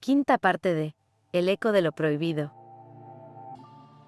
Quinta parte de El eco de lo prohibido.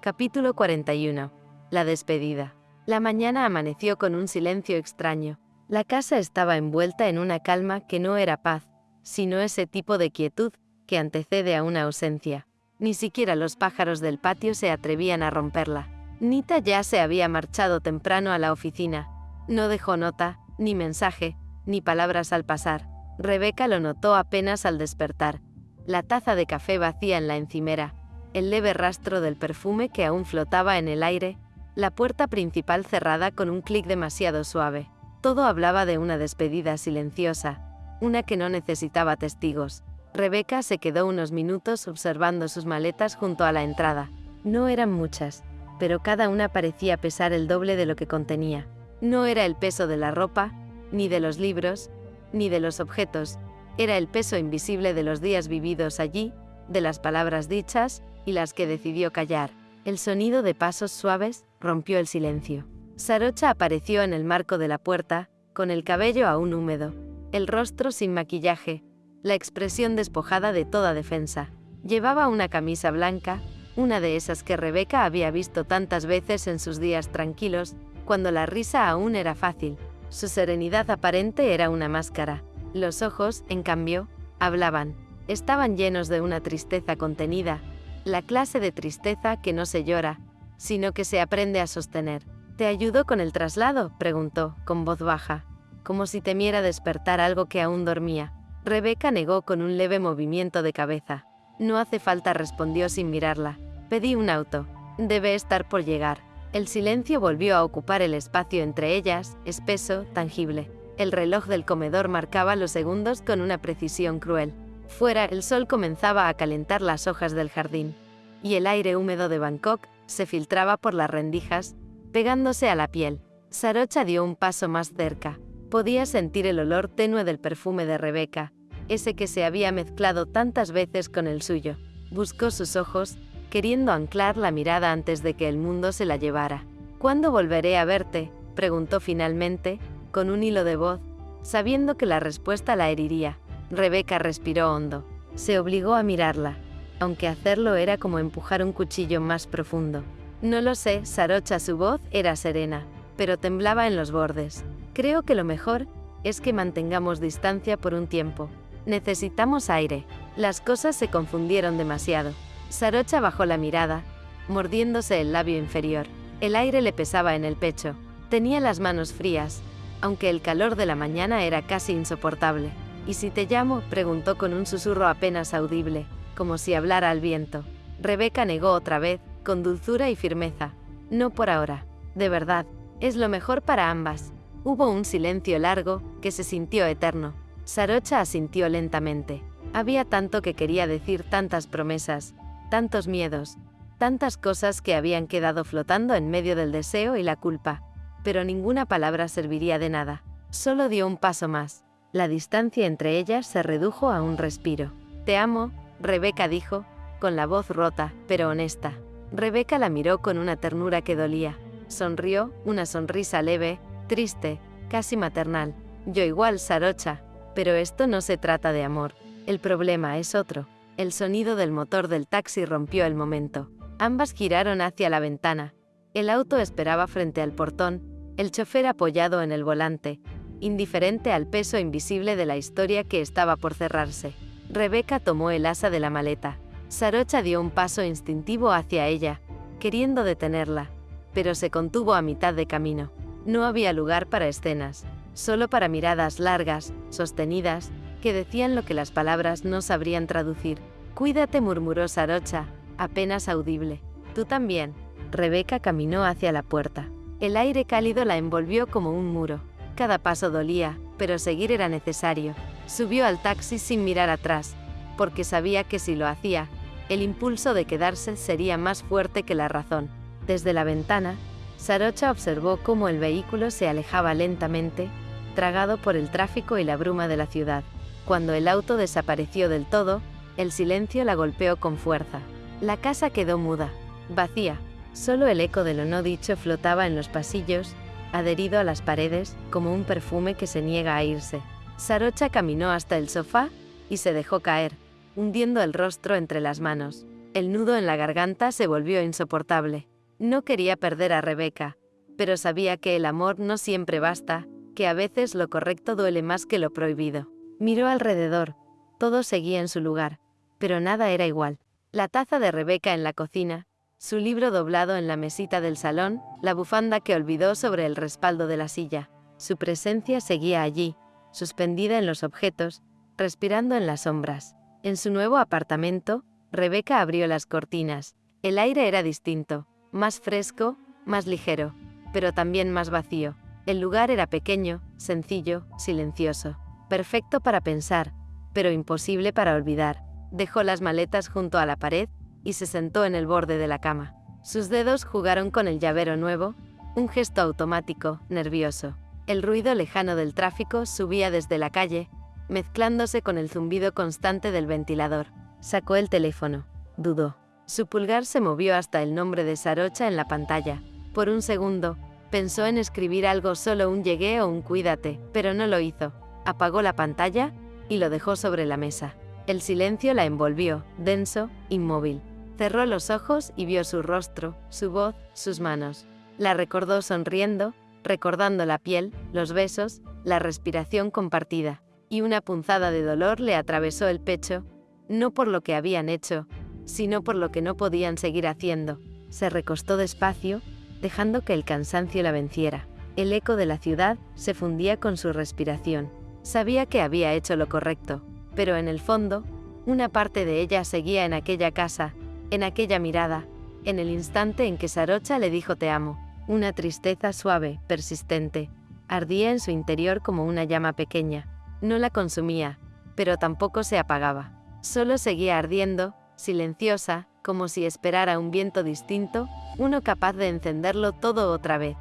Capítulo 41. La despedida. La mañana amaneció con un silencio extraño. La casa estaba envuelta en una calma que no era paz, sino ese tipo de quietud que antecede a una ausencia. Ni siquiera los pájaros del patio se atrevían a romperla. Nita ya se había marchado temprano a la oficina. No dejó nota, ni mensaje, ni palabras al pasar. Rebeca lo notó apenas al despertar. La taza de café vacía en la encimera, el leve rastro del perfume que aún flotaba en el aire, la puerta principal cerrada con un clic demasiado suave. Todo hablaba de una despedida silenciosa, una que no necesitaba testigos. Rebeca se quedó unos minutos observando sus maletas junto a la entrada. No eran muchas, pero cada una parecía pesar el doble de lo que contenía. No era el peso de la ropa, ni de los libros, ni de los objetos. Era el peso invisible de los días vividos allí, de las palabras dichas y las que decidió callar. El sonido de pasos suaves rompió el silencio. Sarocha apareció en el marco de la puerta, con el cabello aún húmedo, el rostro sin maquillaje, la expresión despojada de toda defensa. Llevaba una camisa blanca, una de esas que Rebeca había visto tantas veces en sus días tranquilos, cuando la risa aún era fácil. Su serenidad aparente era una máscara. Los ojos, en cambio, hablaban. Estaban llenos de una tristeza contenida, la clase de tristeza que no se llora, sino que se aprende a sostener. ¿Te ayudó con el traslado?, preguntó, con voz baja, como si temiera despertar algo que aún dormía. Rebeca negó con un leve movimiento de cabeza. No hace falta, respondió sin mirarla. Pedí un auto. Debe estar por llegar. El silencio volvió a ocupar el espacio entre ellas, espeso, tangible. El reloj del comedor marcaba los segundos con una precisión cruel. Fuera, el sol comenzaba a calentar las hojas del jardín, y el aire húmedo de Bangkok se filtraba por las rendijas, pegándose a la piel. Sarocha dio un paso más cerca. Podía sentir el olor tenue del perfume de Rebeca, ese que se había mezclado tantas veces con el suyo. Buscó sus ojos, queriendo anclar la mirada antes de que el mundo se la llevara. ¿Cuándo volveré a verte?, preguntó finalmente, con un hilo de voz, sabiendo que la respuesta la heriría. Rebeca respiró hondo. Se obligó a mirarla, aunque hacerlo era como empujar un cuchillo más profundo. No lo sé, Sarocha. Su voz era serena, pero temblaba en los bordes. Creo que lo mejor es que mantengamos distancia por un tiempo. Necesitamos aire. Las cosas se confundieron demasiado. Sarocha bajó la mirada, mordiéndose el labio inferior. El aire le pesaba en el pecho. Tenía las manos frías, aunque el calor de la mañana era casi insoportable. ¿Y si te llamo?, preguntó con un susurro apenas audible, como si hablara al viento. Rebeca negó otra vez, con dulzura y firmeza. No por ahora. De verdad, es lo mejor para ambas. Hubo un silencio largo, que se sintió eterno. Sarocha asintió lentamente. Había tanto que quería decir, tantas promesas, tantos miedos, tantas cosas que habían quedado flotando en medio del deseo y la culpa. Pero ninguna palabra serviría de nada. Solo dio un paso más. La distancia entre ellas se redujo a un respiro. «Te amo», Rebeca dijo, con la voz rota, pero honesta. Rebeca la miró con una ternura que dolía. Sonrió, una sonrisa leve, triste, casi maternal. «Yo igual, Sarocha. Pero esto no se trata de amor. El problema es otro». El sonido del motor del taxi rompió el momento. Ambas giraron hacia la ventana. El auto esperaba frente al portón, el chofer apoyado en el volante, indiferente al peso invisible de la historia que estaba por cerrarse. Rebeca tomó el asa de la maleta. Sarocha dio un paso instintivo hacia ella, queriendo detenerla, pero se contuvo a mitad de camino. No había lugar para escenas, solo para miradas largas, sostenidas, que decían lo que las palabras no sabrían traducir. «Cuídate», murmuró Sarocha, apenas audible. «Tú también». Rebeca caminó hacia la puerta. El aire cálido la envolvió como un muro. Cada paso dolía, pero seguir era necesario. Subió al taxi sin mirar atrás, porque sabía que si lo hacía, el impulso de quedarse sería más fuerte que la razón. Desde la ventana, Sarocha observó cómo el vehículo se alejaba lentamente, tragado por el tráfico y la bruma de la ciudad. Cuando el auto desapareció del todo, el silencio la golpeó con fuerza. La casa quedó muda, vacía. Solo el eco de lo no dicho flotaba en los pasillos, adherido a las paredes, como un perfume que se niega a irse. Sarocha caminó hasta el sofá y se dejó caer. hundiendo el rostro entre las manos. El nudo en la garganta se volvió insoportable. No quería perder a Rebeca, pero sabía que el amor no siempre basta, que a veces lo correcto duele más que lo prohibido. Miró alrededor. Todo seguía en su lugar, pero nada era igual. La taza de Rebeca en la cocina, su libro doblado en la mesita del salón, la bufanda que olvidó sobre el respaldo de la silla. Su presencia seguía allí, suspendida en los objetos, respirando en las sombras. En su nuevo apartamento, Rebeca abrió las cortinas. El aire era distinto, más fresco, más ligero, pero también más vacío. El lugar era pequeño, sencillo, silencioso. Perfecto para pensar, pero imposible para olvidar. Dejó las maletas junto a la pared y se sentó en el borde de la cama. Sus dedos jugaron con el llavero nuevo, un gesto automático, nervioso. El ruido lejano del tráfico subía desde la calle, mezclándose con el zumbido constante del ventilador. Sacó el teléfono. Dudó. Su pulgar se movió hasta el nombre de Sarocha en la pantalla. Por un segundo, pensó en escribir algo, solo un llegué o un cuídate, pero no lo hizo. Apagó la pantalla y lo dejó sobre la mesa. El silencio la envolvió, denso, inmóvil. Cerró los ojos y vio su rostro, su voz, sus manos. La recordó sonriendo, recordando la piel, los besos, la respiración compartida. Y una punzada de dolor le atravesó el pecho, no por lo que habían hecho, sino por lo que no podían seguir haciendo. Se recostó despacio, dejando que el cansancio la venciera. El eco de la ciudad se fundía con su respiración. Sabía que había hecho lo correcto, pero en el fondo, una parte de ella seguía en aquella casa, en aquella mirada, en el instante en que Sarocha le dijo te amo. Una tristeza suave, persistente, ardía en su interior como una llama pequeña. No la consumía, pero tampoco se apagaba. Solo seguía ardiendo, silenciosa, como si esperara un viento distinto, uno capaz de encenderlo todo otra vez.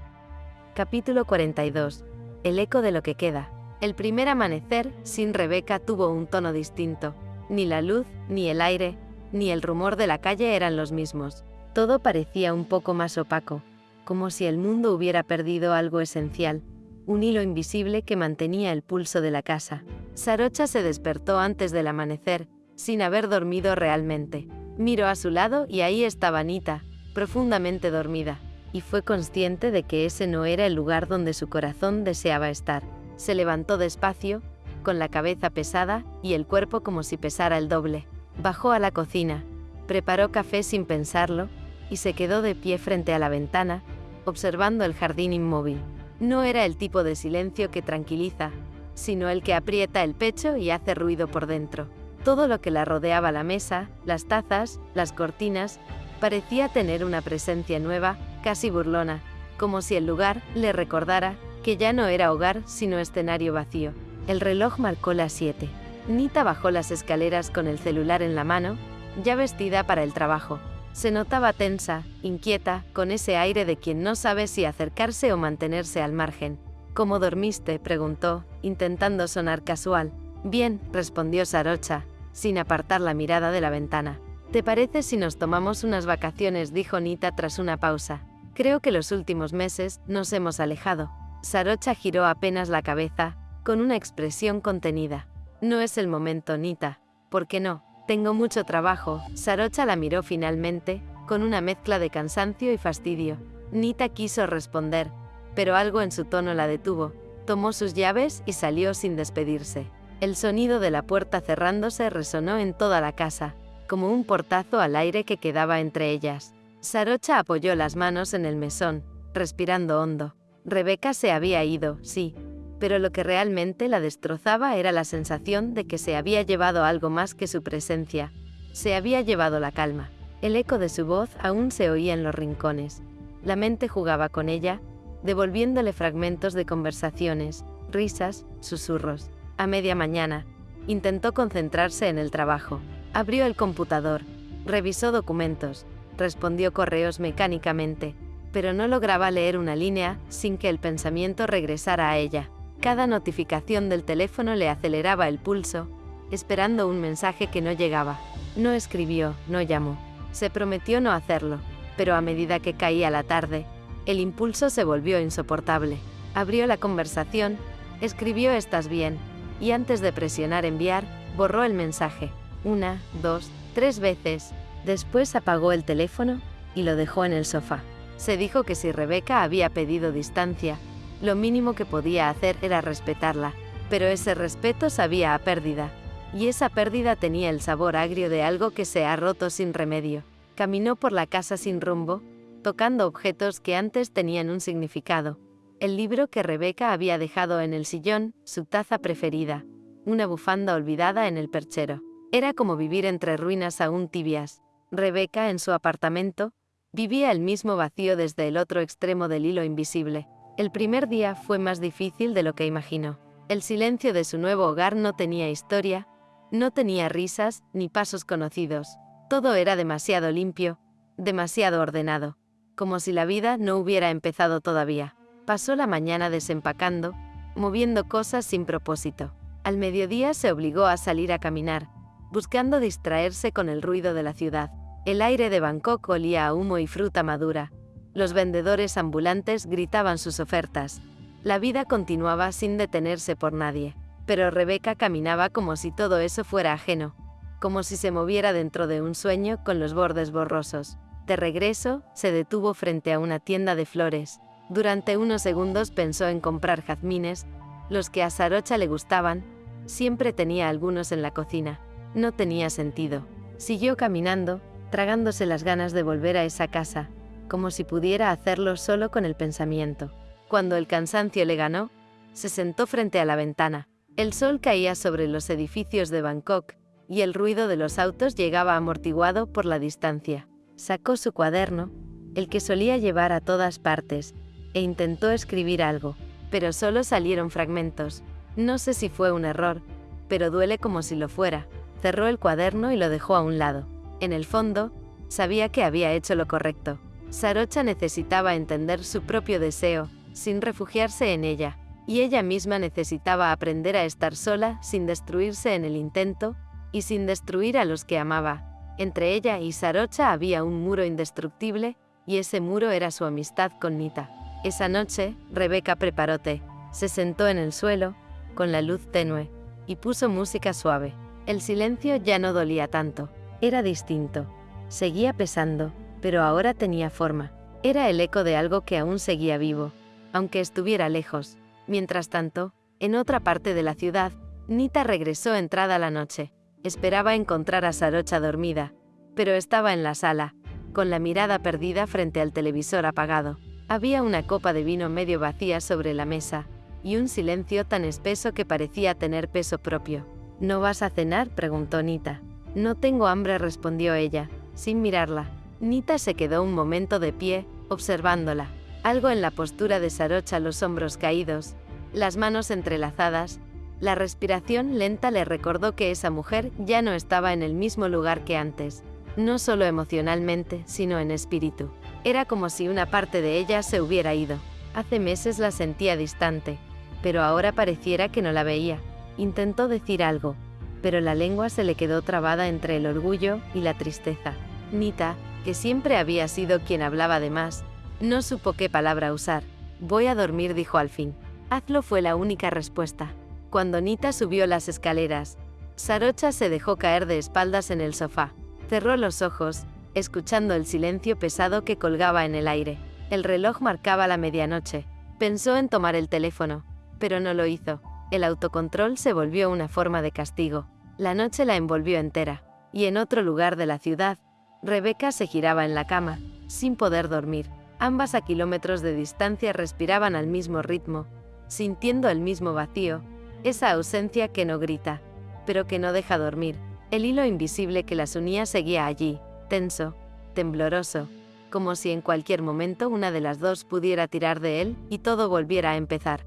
Capítulo 42. El eco de lo que queda. El primer amanecer, sin Rebeca, tuvo un tono distinto. Ni la luz, ni el aire, ni el rumor de la calle eran los mismos. Todo parecía un poco más opaco, como si el mundo hubiera perdido algo esencial, un hilo invisible que mantenía el pulso de la casa. Sarocha se despertó antes del amanecer, sin haber dormido realmente. Miró a su lado y ahí estaba Nita, profundamente dormida, y fue consciente de que ese no era el lugar donde su corazón deseaba estar. Se levantó despacio, con la cabeza pesada y el cuerpo como si pesara el doble. Bajó a la cocina, preparó café sin pensarlo, y se quedó de pie frente a la ventana, observando el jardín inmóvil. No era el tipo de silencio que tranquiliza, sino el que aprieta el pecho y hace ruido por dentro. Todo lo que la rodeaba, la mesa, las tazas, las cortinas, parecía tener una presencia nueva, casi burlona, como si el lugar le recordara que ya no era hogar sino escenario vacío. El reloj marcó las 7. Nita bajó las escaleras con el celular en la mano, ya vestida para el trabajo. Se notaba tensa, inquieta, con ese aire de quien no sabe si acercarse o mantenerse al margen. ¿Cómo dormiste?, preguntó, intentando sonar casual. Bien, respondió Sarocha, sin apartar la mirada de la ventana. ¿Te parece si nos tomamos unas vacaciones?, dijo Nita tras una pausa. Creo que los últimos meses nos hemos alejado. Sarocha giró apenas la cabeza, con una expresión contenida. No es el momento, Nita. ¿Por qué no? Tengo mucho trabajo. Sarocha la miró finalmente, con una mezcla de cansancio y fastidio. Nita quiso responder, pero algo en su tono la detuvo. Tomó sus llaves y salió sin despedirse. El sonido de la puerta cerrándose resonó en toda la casa, como un portazo al aire que quedaba entre ellas. Sarocha apoyó las manos en el mesón, respirando hondo. Rebeca se había ido, sí, pero lo que realmente la destrozaba era la sensación de que se había llevado algo más que su presencia. Se había llevado la calma. El eco de su voz aún se oía en los rincones. La mente jugaba con ella, devolviéndole fragmentos de conversaciones, risas, susurros. A media mañana, intentó concentrarse en el trabajo. Abrió el computador, revisó documentos, respondió correos mecánicamente, pero no lograba leer una línea sin que el pensamiento regresara a ella. Cada notificación del teléfono le aceleraba el pulso, esperando un mensaje que no llegaba. No escribió, no llamó. Se prometió no hacerlo, pero a medida que caía la tarde, el impulso se volvió insoportable. Abrió la conversación, escribió «¿Estás bien?», y antes de presionar enviar, borró el mensaje. 1, 2, 3 veces. Después apagó el teléfono y lo dejó en el sofá. Se dijo que si Rebeca había pedido distancia, lo mínimo que podía hacer era respetarla, pero ese respeto sabía a pérdida, y esa pérdida tenía el sabor agrio de algo que se ha roto sin remedio. Caminó por la casa sin rumbo, tocando objetos que antes tenían un significado. El libro que Rebeca había dejado en el sillón, su taza preferida, una bufanda olvidada en el perchero. Era como vivir entre ruinas aún tibias. Rebeca, en su apartamento, vivía el mismo vacío desde el otro extremo del hilo invisible. El primer día fue más difícil de lo que imaginó. El silencio de su nuevo hogar no tenía historia, no tenía risas ni pasos conocidos. Todo era demasiado limpio, demasiado ordenado, como si la vida no hubiera empezado todavía. Pasó la mañana desempacando, moviendo cosas sin propósito. Al mediodía se obligó a salir a caminar, buscando distraerse con el ruido de la ciudad. El aire de Bangkok olía a humo y fruta madura. Los vendedores ambulantes gritaban sus ofertas. La vida continuaba sin detenerse por nadie. Pero Rebeca caminaba como si todo eso fuera ajeno, como si se moviera dentro de un sueño con los bordes borrosos. De regreso, se detuvo frente a una tienda de flores. Durante unos segundos pensó en comprar jazmines, los que a Sarocha le gustaban. Siempre tenía algunos en la cocina. No tenía sentido. Siguió caminando, tragándose las ganas de volver a esa casa, como si pudiera hacerlo solo con el pensamiento. Cuando el cansancio le ganó, se sentó frente a la ventana. El sol caía sobre los edificios de Bangkok, y el ruido de los autos llegaba amortiguado por la distancia. Sacó su cuaderno, el que solía llevar a todas partes, e intentó escribir algo, pero solo salieron fragmentos. No sé si fue un error, pero duele como si lo fuera. Cerró el cuaderno y lo dejó a un lado. En el fondo, sabía que había hecho lo correcto. Sarocha necesitaba entender su propio deseo, sin refugiarse en ella, y ella misma necesitaba aprender a estar sola sin destruirse en el intento, y sin destruir a los que amaba. Entre ella y Sarocha había un muro indestructible, y ese muro era su amistad con Nita. Esa noche, Rebeca preparó té, se sentó en el suelo, con la luz tenue, y puso música suave. El silencio ya no dolía tanto. Era distinto. Seguía pesando, pero ahora tenía forma. Era el eco de algo que aún seguía vivo, aunque estuviera lejos. Mientras tanto, en otra parte de la ciudad, Nita regresó entrada la noche. Esperaba encontrar a Sarocha dormida, pero estaba en la sala, con la mirada perdida frente al televisor apagado. Había una copa de vino medio vacía sobre la mesa, y un silencio tan espeso que parecía tener peso propio. ¿No vas a cenar?, preguntó Nita. No tengo hambre, respondió ella, sin mirarla. Nita se quedó un momento de pie, observándola. Algo en la postura de Sarocha, los hombros caídos, las manos entrelazadas, la respiración lenta le recordó que esa mujer ya no estaba en el mismo lugar que antes, no solo emocionalmente, sino en espíritu. Era como si una parte de ella se hubiera ido. Hace meses la sentía distante, pero ahora pareciera que no la veía. Intentó decir algo, pero la lengua se le quedó trabada entre el orgullo y la tristeza. Nita, que siempre había sido quien hablaba de más, no supo qué palabra usar. Voy a dormir, dijo al fin. Hazlo, fue la única respuesta. Cuando Nita subió las escaleras, Sarocha se dejó caer de espaldas en el sofá. Cerró los ojos, escuchando el silencio pesado que colgaba en el aire. El reloj marcaba la medianoche. Pensó en tomar el teléfono, pero no lo hizo. El autocontrol se volvió una forma de castigo. La noche la envolvió entera, y en otro lugar de la ciudad, Rebeca se giraba en la cama, sin poder dormir. Ambas a kilómetros de distancia respiraban al mismo ritmo, sintiendo el mismo vacío, esa ausencia que no grita, pero que no deja dormir. El hilo invisible que las unía seguía allí, tenso, tembloroso, como si en cualquier momento una de las dos pudiera tirar de él y todo volviera a empezar.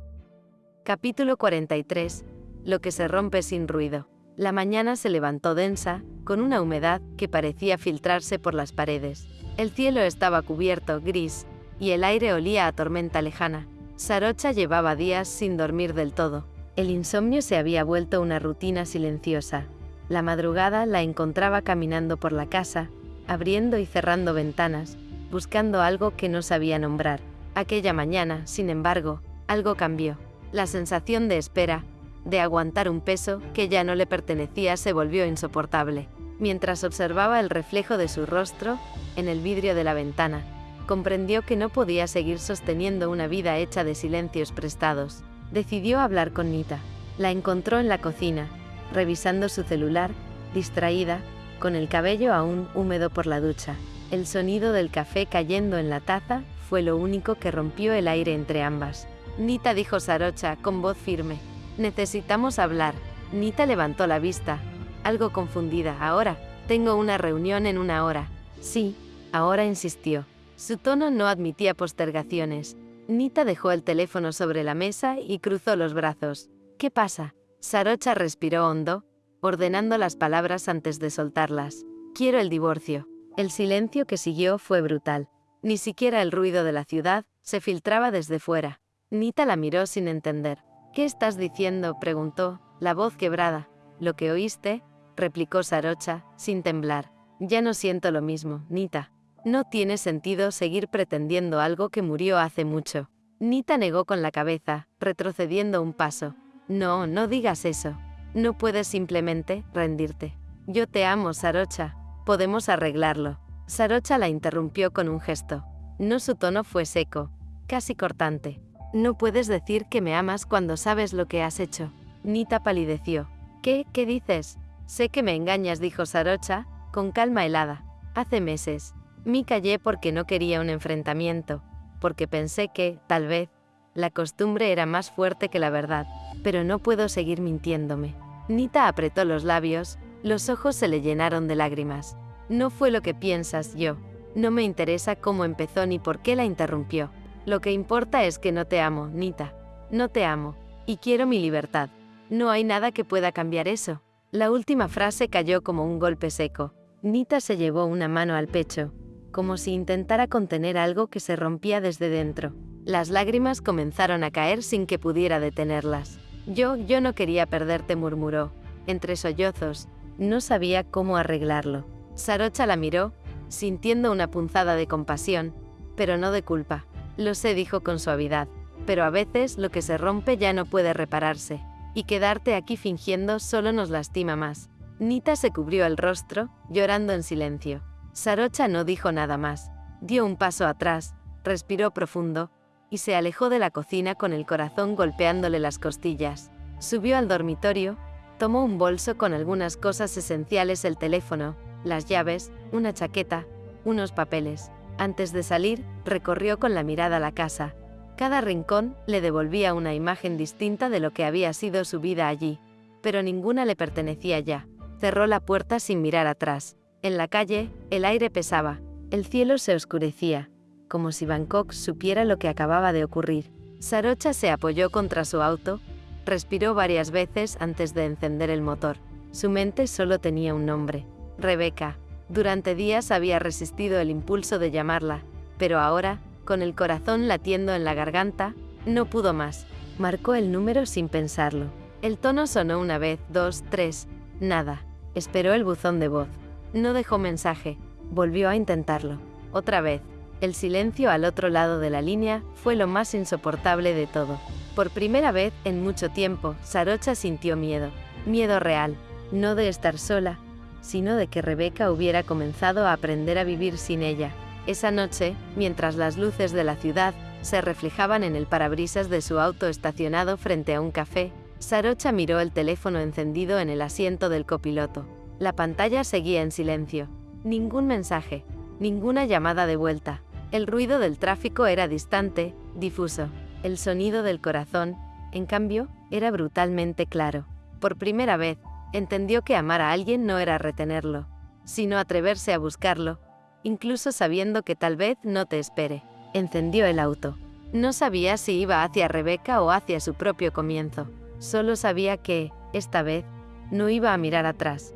Capítulo 43. Lo que se rompe sin ruido. La mañana se levantó densa, con una humedad que parecía filtrarse por las paredes. El cielo estaba cubierto, gris, y el aire olía a tormenta lejana. Sarocha llevaba días sin dormir del todo. El insomnio se había vuelto una rutina silenciosa. La madrugada la encontraba caminando por la casa, abriendo y cerrando ventanas, buscando algo que no sabía nombrar. Aquella mañana, sin embargo, algo cambió. La sensación de espera, de aguantar un peso que ya no le pertenecía se volvió insoportable. Mientras observaba el reflejo de su rostro en el vidrio de la ventana, comprendió que no podía seguir sosteniendo una vida hecha de silencios prestados. Decidió hablar con Nita. La encontró en la cocina, revisando su celular, distraída, con el cabello aún húmedo por la ducha. El sonido del café cayendo en la taza fue lo único que rompió el aire entre ambas. Nita, dijo Sarocha con voz firme. Necesitamos hablar. Nita levantó la vista, algo confundida. Ahora, tengo una reunión en 1 hora. Sí, ahora, insistió. Su tono no admitía postergaciones. Nita dejó el teléfono sobre la mesa y cruzó los brazos. ¿Qué pasa? Sarocha respiró hondo, ordenando las palabras antes de soltarlas. Quiero el divorcio. El silencio que siguió fue brutal. Ni siquiera el ruido de la ciudad se filtraba desde fuera. Nita la miró sin entender. ¿Qué estás diciendo?, preguntó, la voz quebrada. Lo que oíste, replicó Sarocha, sin temblar. Ya no siento lo mismo, Nita. No tiene sentido seguir pretendiendo algo que murió hace mucho. Nita negó con la cabeza, retrocediendo un paso. No, no digas eso. No puedes simplemente rendirte. Yo te amo, Sarocha. Podemos arreglarlo. Sarocha la interrumpió con un gesto. No, su tono fue seco, casi cortante. No puedes decir que me amas cuando sabes lo que has hecho. Nita palideció. ¿Qué dices? Sé que me engañas, dijo Sarocha, con calma helada. Hace meses. Me callé porque no quería un enfrentamiento, porque pensé que, tal vez, la costumbre era más fuerte que la verdad, pero no puedo seguir mintiéndome. Nita apretó los labios, los ojos se le llenaron de lágrimas. No fue lo que piensas, yo. No me interesa cómo empezó ni por qué la interrumpió. Lo que importa es que no te amo, Nita. No te amo, y quiero mi libertad. No hay nada que pueda cambiar eso. La última frase cayó como un golpe seco. Nita se llevó una mano al pecho, como si intentara contener algo que se rompía desde dentro. Las lágrimas comenzaron a caer sin que pudiera detenerlas. Yo no quería perderte, murmuró, entre sollozos. No sabía cómo arreglarlo. Sarocha la miró, sintiendo una punzada de compasión, pero no de culpa. Lo sé, dijo con suavidad, pero a veces lo que se rompe ya no puede repararse, y quedarte aquí fingiendo solo nos lastima más. Nita se cubrió el rostro, llorando en silencio. Sarocha no dijo nada más. Dio un paso atrás, respiró profundo, y se alejó de la cocina con el corazón golpeándole las costillas. Subió al dormitorio, tomó un bolso con algunas cosas esenciales, el teléfono, las llaves, una chaqueta, unos papeles. Antes de salir, recorrió con la mirada la casa. Cada rincón le devolvía una imagen distinta de lo que había sido su vida allí, pero ninguna le pertenecía ya. Cerró la puerta sin mirar atrás. En la calle, el aire pesaba, el cielo se oscurecía, como si Bangkok supiera lo que acababa de ocurrir. Sarocha se apoyó contra su auto, respiró varias veces antes de encender el motor. Su mente solo tenía un nombre: Rebeca. Durante días había resistido el impulso de llamarla, pero ahora, con el corazón latiendo en la garganta, no pudo más. Marcó el número sin pensarlo. El tono sonó 1 vez, 2, 3, nada. Esperó el buzón de voz. No dejó mensaje. Volvió a intentarlo. Otra vez. El silencio al otro lado de la línea fue lo más insoportable de todo. Por primera vez en mucho tiempo, Sarocha sintió miedo. Miedo real. No de estar sola, sino de que Rebeca hubiera comenzado a aprender a vivir sin ella. Esa noche, mientras las luces de la ciudad se reflejaban en el parabrisas de su auto estacionado frente a un café, Sarocha miró el teléfono encendido en el asiento del copiloto. La pantalla seguía en silencio. Ningún mensaje, ninguna llamada de vuelta. El ruido del tráfico era distante, difuso. El sonido del corazón, en cambio, era brutalmente claro. Por primera vez, entendió que amar a alguien no era retenerlo, sino atreverse a buscarlo, incluso sabiendo que tal vez no te espere. Encendió el auto. No sabía si iba hacia Rebeca o hacia su propio comienzo. Solo sabía que, esta vez, no iba a mirar atrás.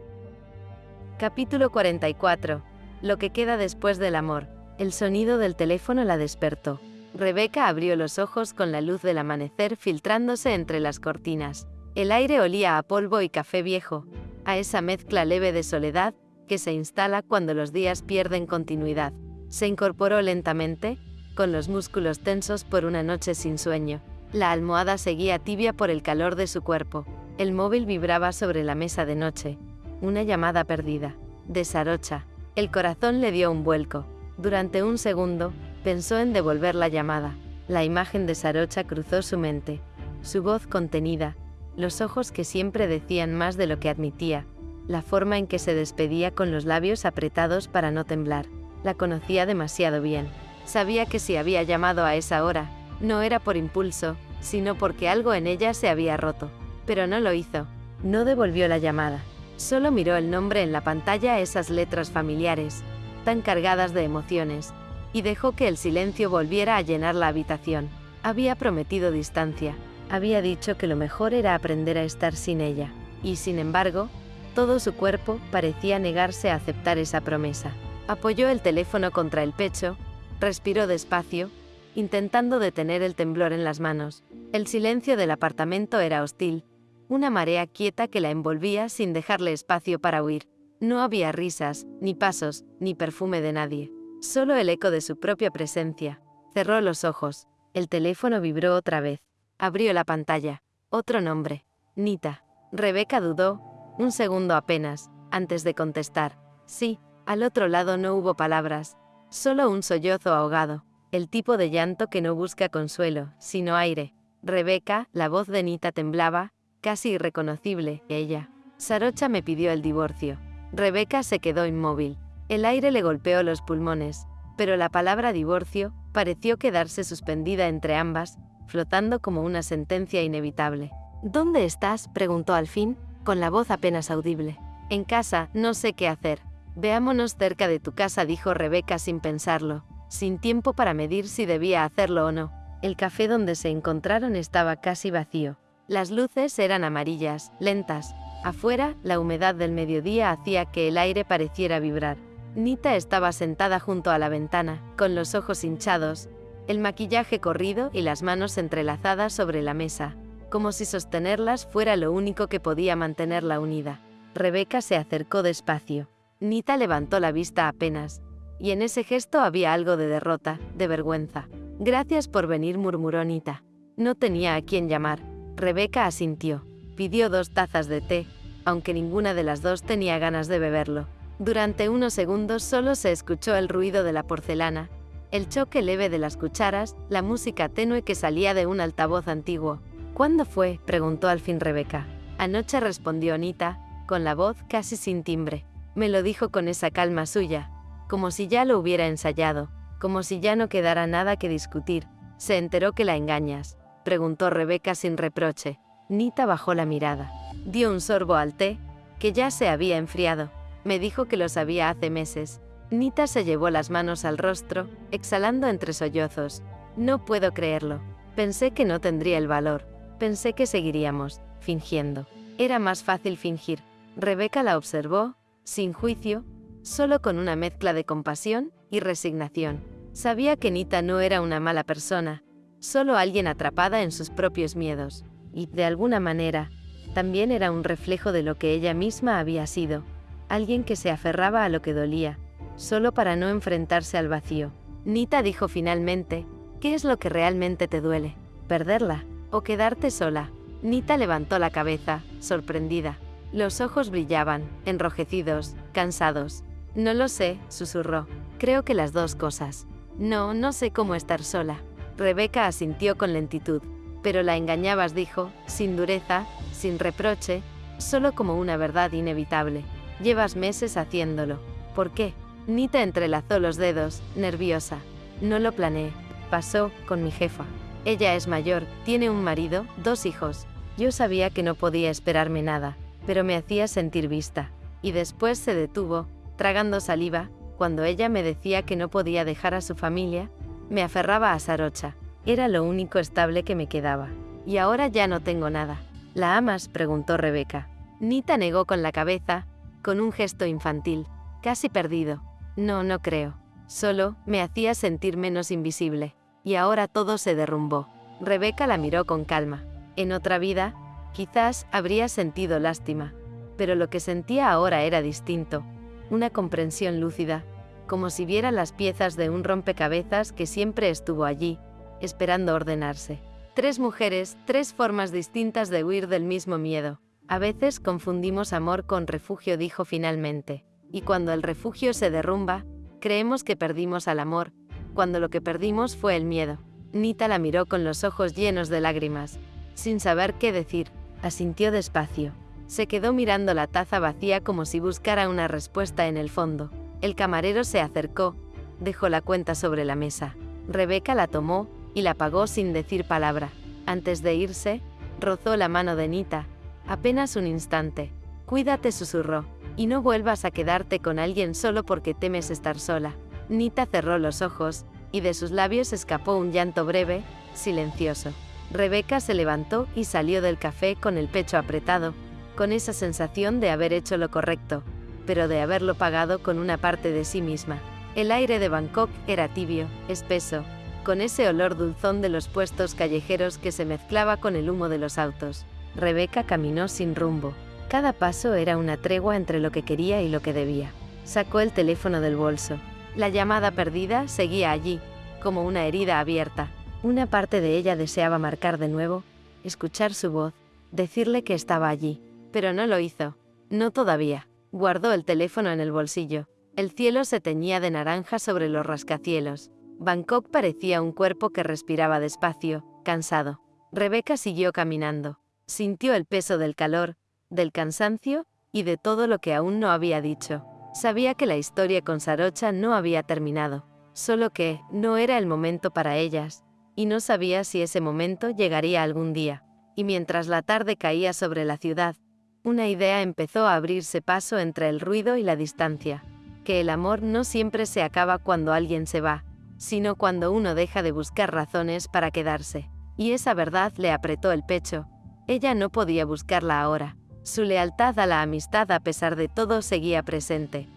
Capítulo 44. Lo que queda después del amor. El sonido del teléfono la despertó. Rebeca abrió los ojos con la luz del amanecer filtrándose entre las cortinas. El aire olía a polvo y café viejo, a esa mezcla leve de soledad que se instala cuando los días pierden continuidad. Se incorporó lentamente, con los músculos tensos por una noche sin sueño. La almohada seguía tibia por el calor de su cuerpo. El móvil vibraba sobre la mesa de noche. Una llamada perdida. De Sarocha. El corazón le dio un vuelco. Durante un segundo, pensó en devolver la llamada. La imagen de Sarocha cruzó su mente. Su voz contenida, los ojos que siempre decían más de lo que admitía, la forma en que se despedía con los labios apretados para no temblar. La conocía demasiado bien. Sabía que si había llamado a esa hora, no era por impulso, sino porque algo en ella se había roto. Pero no lo hizo. No devolvió la llamada. Solo miró el nombre en la pantalla, esas letras familiares, tan cargadas de emociones, y dejó que el silencio volviera a llenar la habitación. Había prometido distancia. Había dicho que lo mejor era aprender a estar sin ella. Y sin embargo, todo su cuerpo parecía negarse a aceptar esa promesa. Apoyó el teléfono contra el pecho, respiró despacio, intentando detener el temblor en las manos. El silencio del apartamento era hostil, una marea quieta que la envolvía sin dejarle espacio para huir. No había risas, ni pasos, ni perfume de nadie. Solo el eco de su propia presencia. Cerró los ojos. El teléfono vibró otra vez. Abrió la pantalla. Otro nombre. Nita. Rebeca dudó, un segundo apenas, antes de contestar. Sí. Al otro lado no hubo palabras. Solo un sollozo ahogado. El tipo de llanto que no busca consuelo, sino aire. Rebeca, la voz de Nita temblaba, casi irreconocible. Ella. Sarocha me pidió el divorcio. Rebeca se quedó inmóvil. El aire le golpeó los pulmones, pero la palabra divorcio pareció quedarse suspendida entre ambas, flotando como una sentencia inevitable. ¿Dónde estás?, preguntó al fin, con la voz apenas audible. En casa, no sé qué hacer. Veámonos cerca de tu casa, dijo Rebeca sin pensarlo, sin tiempo para medir si debía hacerlo o no. El café donde se encontraron estaba casi vacío. Las luces eran amarillas, lentas. Afuera, la humedad del mediodía hacía que el aire pareciera vibrar. Nita estaba sentada junto a la ventana, con los ojos hinchados, el maquillaje corrido y las manos entrelazadas sobre la mesa, como si sostenerlas fuera lo único que podía mantenerla unida. Rebeca se acercó despacio. Nita levantó la vista apenas, y en ese gesto había algo de derrota, de vergüenza. Gracias por venir, murmuró Nita. No tenía a quién llamar. Rebeca asintió. Pidió 2 tazas de té, aunque ninguna de las dos tenía ganas de beberlo. Durante unos segundos solo se escuchó el ruido de la porcelana, el choque leve de las cucharas, la música tenue que salía de un altavoz antiguo. ¿Cuándo fue?, preguntó al fin Rebeca. Anoche, respondió Nita, con la voz casi sin timbre. Me lo dijo con esa calma suya, como si ya lo hubiera ensayado, como si ya no quedara nada que discutir. ¿Se enteró que la engañas?, preguntó Rebeca sin reproche. Nita bajó la mirada. Dio un sorbo al té, que ya se había enfriado. Me dijo que lo sabía hace meses. Nita se llevó las manos al rostro, exhalando entre sollozos. No puedo creerlo. Pensé que no tendría el valor. Pensé que seguiríamos, fingiendo. Era más fácil fingir. Rebeca la observó, sin juicio, solo con una mezcla de compasión y resignación. Sabía que Nita no era una mala persona, solo alguien atrapada en sus propios miedos. Y, de alguna manera, también era un reflejo de lo que ella misma había sido. Alguien que se aferraba a lo que dolía, solo para no enfrentarse al vacío. Nita dijo finalmente, ¿qué es lo que realmente te duele? ¿Perderla? ¿O quedarte sola? Nita levantó la cabeza, sorprendida. Los ojos brillaban, enrojecidos, cansados. No lo sé, susurró. Creo que las 2 cosas. No sé cómo estar sola. Rebeca asintió con lentitud. Pero la engañabas, dijo, sin dureza, sin reproche, solo como una verdad inevitable. Llevas meses haciéndolo. ¿Por qué? Nita entrelazó los dedos, nerviosa. No lo planeé. Pasó, con mi jefa. Ella es mayor, tiene un marido, 2 hijos. Yo sabía que no podía esperarme nada, pero me hacía sentir vista. Y después se detuvo, tragando saliva, cuando ella me decía que no podía dejar a su familia. Me aferraba a Sarocha. Era lo único estable que me quedaba. Y ahora ya no tengo nada. ¿La amas?, preguntó Rebeca. Nita negó con la cabeza, con un gesto infantil, casi perdido. No creo. Solo me hacía sentir menos invisible. Y ahora todo se derrumbó. Rebeca la miró con calma. En otra vida, quizás habría sentido lástima. Pero lo que sentía ahora era distinto. Una comprensión lúcida, como si viera las piezas de un rompecabezas que siempre estuvo allí, esperando ordenarse. 3 mujeres, 3 formas distintas de huir del mismo miedo. A veces confundimos amor con refugio, dijo finalmente. Y cuando el refugio se derrumba, creemos que perdimos al amor, cuando lo que perdimos fue el miedo. Nita la miró con los ojos llenos de lágrimas. Sin saber qué decir, asintió despacio. Se quedó mirando la taza vacía como si buscara una respuesta en el fondo. El camarero se acercó, dejó la cuenta sobre la mesa. Rebeca la tomó y la pagó sin decir palabra. Antes de irse, rozó la mano de Nita. Apenas un instante. Cuídate, susurró, y no vuelvas a quedarte con alguien solo porque temes estar sola. Nita cerró los ojos, y de sus labios escapó un llanto breve, silencioso. Rebeca se levantó y salió del café con el pecho apretado, con esa sensación de haber hecho lo correcto, pero de haberlo pagado con una parte de sí misma. El aire de Bangkok era tibio, espeso, con ese olor dulzón de los puestos callejeros que se mezclaba con el humo de los autos. Rebeca caminó sin rumbo. Cada paso era una tregua entre lo que quería y lo que debía. Sacó el teléfono del bolso. La llamada perdida seguía allí, como una herida abierta. Una parte de ella deseaba marcar de nuevo, escuchar su voz, decirle que estaba allí. Pero no lo hizo. No todavía. Guardó el teléfono en el bolsillo. El cielo se teñía de naranja sobre los rascacielos. Bangkok parecía un cuerpo que respiraba despacio, cansado. Rebeca siguió caminando. Sintió el peso del calor, del cansancio, y de todo lo que aún no había dicho. Sabía que la historia con Sarocha no había terminado, solo que no era el momento para ellas, y no sabía si ese momento llegaría algún día. Y mientras la tarde caía sobre la ciudad, una idea empezó a abrirse paso entre el ruido y la distancia, que el amor no siempre se acaba cuando alguien se va, sino cuando uno deja de buscar razones para quedarse. Y esa verdad le apretó el pecho. Ella no podía buscarla ahora. Su lealtad a la amistad a pesar de todo seguía presente.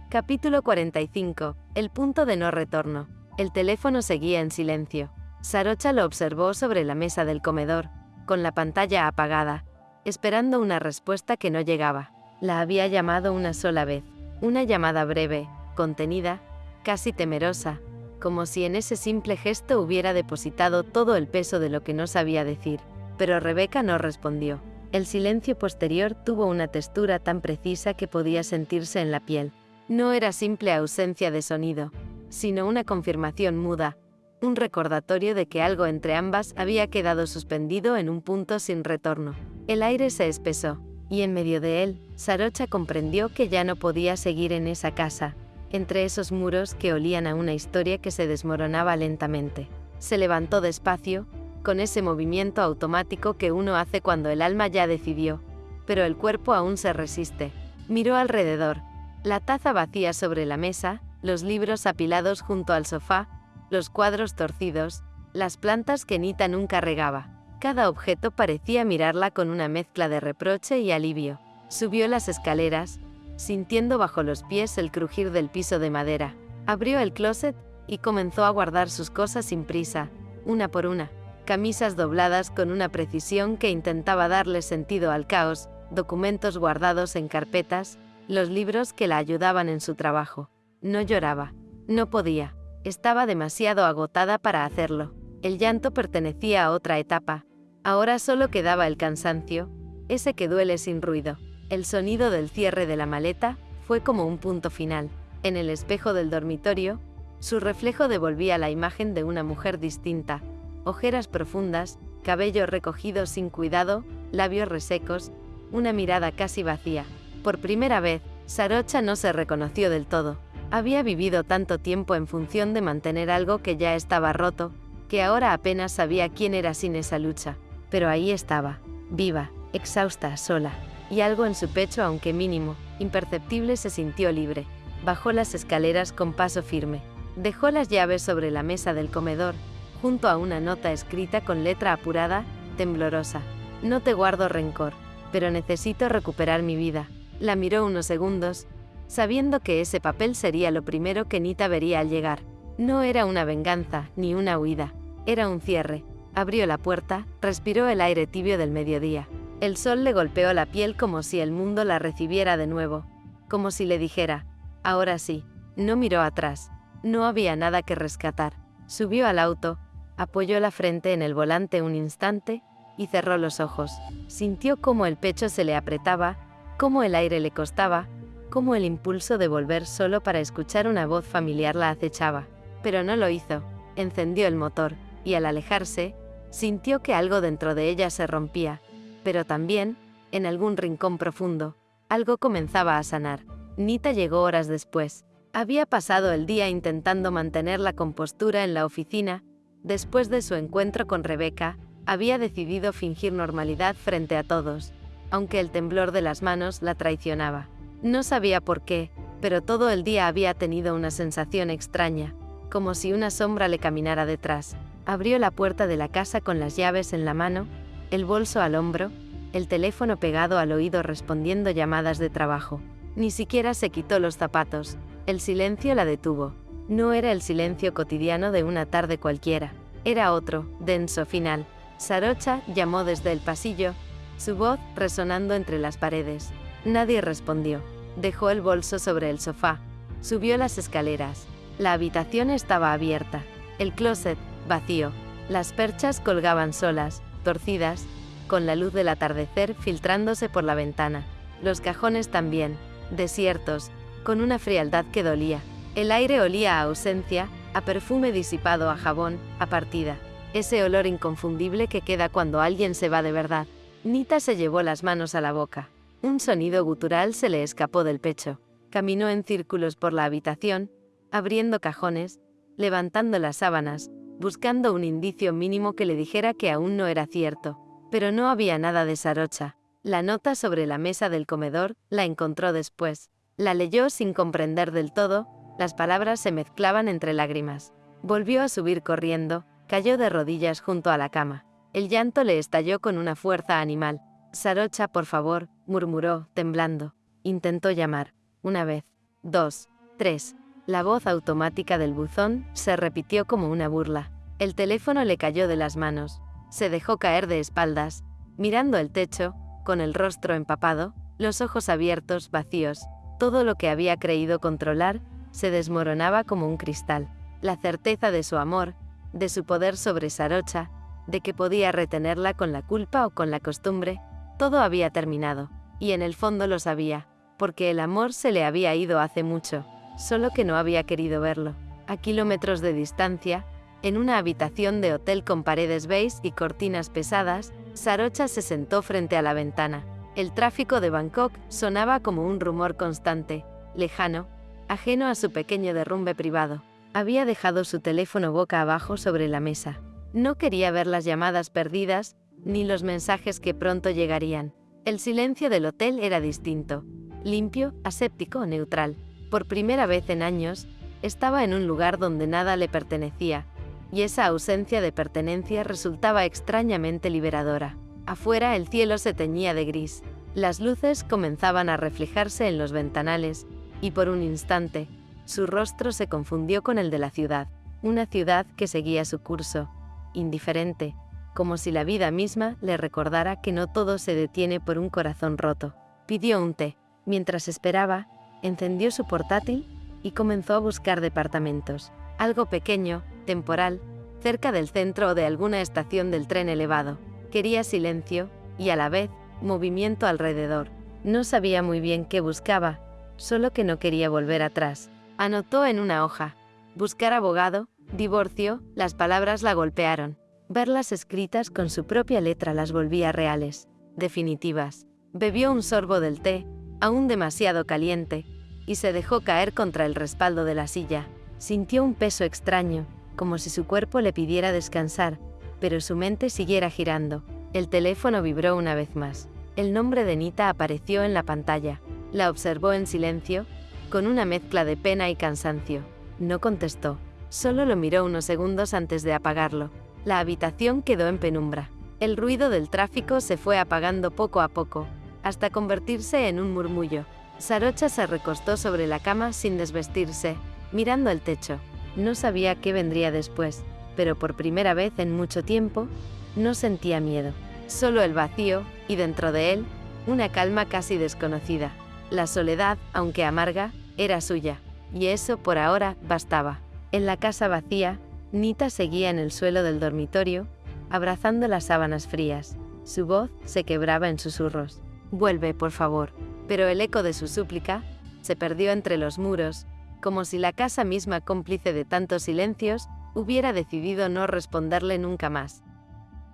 Capítulo 45. El punto de no retorno. El teléfono seguía en silencio. Sarocha lo observó sobre la mesa del comedor, con la pantalla apagada, esperando una respuesta que no llegaba. La había llamado una sola vez. Una llamada breve, contenida, casi temerosa, como si en ese simple gesto hubiera depositado todo el peso de lo que no sabía decir. Pero Rebeca no respondió. El silencio posterior tuvo una textura tan precisa que podía sentirse en la piel. No era simple ausencia de sonido, sino una confirmación muda, un recordatorio de que algo entre ambas había quedado suspendido en un punto sin retorno. El aire se espesó, y en medio de él, Sarocha comprendió que ya no podía seguir en esa casa, entre esos muros que olían a una historia que se desmoronaba lentamente. Se levantó despacio, con ese movimiento automático que uno hace cuando el alma ya decidió, pero el cuerpo aún se resiste. Miró alrededor, la taza vacía sobre la mesa, los libros apilados junto al sofá, los cuadros torcidos, las plantas que Nita nunca regaba. Cada objeto parecía mirarla con una mezcla de reproche y alivio. Subió las escaleras, sintiendo bajo los pies el crujir del piso de madera. Abrió el closet y comenzó a guardar sus cosas sin prisa, una por una. Camisas dobladas con una precisión que intentaba darle sentido al caos, documentos guardados en carpetas, los libros que la ayudaban en su trabajo. No lloraba. No podía. Estaba demasiado agotada para hacerlo. El llanto pertenecía a otra etapa. Ahora solo quedaba el cansancio, ese que duele sin ruido. El sonido del cierre de la maleta fue como un punto final. En el espejo del dormitorio, su reflejo devolvía la imagen de una mujer distinta. Ojeras profundas, cabello recogido sin cuidado, labios resecos, una mirada casi vacía. Por primera vez, Sarocha no se reconoció del todo. Había vivido tanto tiempo en función de mantener algo que ya estaba roto, que ahora apenas sabía quién era sin esa lucha. Pero ahí estaba, viva, exhausta, sola. Y algo en su pecho, aunque mínimo, imperceptible, se sintió libre. Bajó las escaleras con paso firme. Dejó las llaves sobre la mesa del comedor, junto a una nota escrita con letra apurada, temblorosa. No te guardo rencor, pero necesito recuperar mi vida. La miró unos segundos, sabiendo que ese papel sería lo primero que Nita vería al llegar. No era una venganza, ni una huida. Era un cierre. Abrió la puerta, respiró el aire tibio del mediodía. El sol le golpeó la piel como si el mundo la recibiera de nuevo. Como si le dijera, ahora sí. No miró atrás. No había nada que rescatar. Subió al auto, apoyó la frente en el volante un instante, y cerró los ojos. Sintió cómo el pecho se le apretaba, cómo el aire le costaba, cómo el impulso de volver solo para escuchar una voz familiar la acechaba. Pero no lo hizo. Encendió el motor, y al alejarse, sintió que algo dentro de ella se rompía, pero también, en algún rincón profundo, algo comenzaba a sanar. Nita llegó horas después. Había pasado el día intentando mantener la compostura en la oficina. Después de su encuentro con Rebecca, había decidido fingir normalidad frente a todos, aunque el temblor de las manos la traicionaba. No sabía por qué, pero todo el día había tenido una sensación extraña, como si una sombra le caminara detrás. Abrió la puerta de la casa con las llaves en la mano, el bolso al hombro, el teléfono pegado al oído respondiendo llamadas de trabajo. Ni siquiera se quitó los zapatos. El silencio la detuvo. No era el silencio cotidiano de una tarde cualquiera. Era otro, denso final. Sarocha llamó desde el pasillo, su voz resonando entre las paredes. Nadie respondió. Dejó el bolso sobre el sofá. Subió las escaleras. La habitación estaba abierta. El closet, vacío. Las perchas colgaban solas, torcidas, con la luz del atardecer filtrándose por la ventana. Los cajones también, desiertos, con una frialdad que dolía. El aire olía a ausencia, a perfume disipado, a jabón, a partida. Ese olor inconfundible que queda cuando alguien se va de verdad. Nita se llevó las manos a la boca. Un sonido gutural se le escapó del pecho. Caminó en círculos por la habitación, abriendo cajones, levantando las sábanas, buscando un indicio mínimo que le dijera que aún no era cierto. Pero no había nada de Sarocha. La nota sobre la mesa del comedor la encontró después. La leyó sin comprender del todo, las palabras se mezclaban entre lágrimas. Volvió a subir corriendo, cayó de rodillas junto a la cama. El llanto le estalló con una fuerza animal. Sarocha, por favor, murmuró, temblando. Intentó llamar. Una vez, 2, 3. La voz automática del buzón se repitió como una burla. El teléfono le cayó de las manos. Se dejó caer de espaldas, mirando el techo, con el rostro empapado, los ojos abiertos, vacíos. Todo lo que había creído controlar se desmoronaba como un cristal. La certeza de su amor, de su poder sobre Sarocha, de que podía retenerla con la culpa o con la costumbre, todo había terminado. Y en el fondo lo sabía, porque el amor se le había ido hace mucho, solo que no había querido verlo. A kilómetros de distancia, en una habitación de hotel con paredes beige y cortinas pesadas, Sarocha se sentó frente a la ventana. El tráfico de Bangkok sonaba como un rumor constante, lejano, ajeno a su pequeño derrumbe privado. Había dejado su teléfono boca abajo sobre la mesa. No quería ver las llamadas perdidas, ni los mensajes que pronto llegarían. El silencio del hotel era distinto, limpio, aséptico, neutral. Por primera vez en años, estaba en un lugar donde nada le pertenecía, y esa ausencia de pertenencia resultaba extrañamente liberadora. Afuera el cielo se teñía de gris, las luces comenzaban a reflejarse en los ventanales, y por un instante, su rostro se confundió con el de la ciudad, una ciudad que seguía su curso, indiferente, como si la vida misma le recordara que no todo se detiene por un corazón roto. Pidió un té. Mientras esperaba, encendió su portátil y comenzó a buscar departamentos. Algo pequeño, temporal, cerca del centro o de alguna estación del tren elevado. Quería silencio, y a la vez, movimiento alrededor. No sabía muy bien qué buscaba, solo que no quería volver atrás. Anotó en una hoja. Buscar abogado, divorcio, las palabras la golpearon. Verlas escritas con su propia letra las volvía reales, definitivas. Bebió un sorbo del té, aún demasiado caliente, y se dejó caer contra el respaldo de la silla. Sintió un peso extraño, como si su cuerpo le pidiera descansar, pero su mente siguiera girando. El teléfono vibró una vez más. El nombre de Nita apareció en la pantalla. La observó en silencio, con una mezcla de pena y cansancio. No contestó. Solo lo miró unos segundos antes de apagarlo. La habitación quedó en penumbra. El ruido del tráfico se fue apagando poco a poco, hasta convertirse en un murmullo. Sarocha se recostó sobre la cama sin desvestirse, mirando el techo. No sabía qué vendría después, pero por primera vez en mucho tiempo, no sentía miedo. Solo el vacío, y dentro de él, una calma casi desconocida. La soledad, aunque amarga, era suya, y eso por ahora bastaba. En la casa vacía, Nita seguía en el suelo del dormitorio, abrazando las sábanas frías. Su voz se quebraba en susurros. «Vuelve, por favor». Pero el eco de su súplica se perdió entre los muros, como si la casa misma, cómplice de tantos silencios, hubiera decidido no responderle nunca más.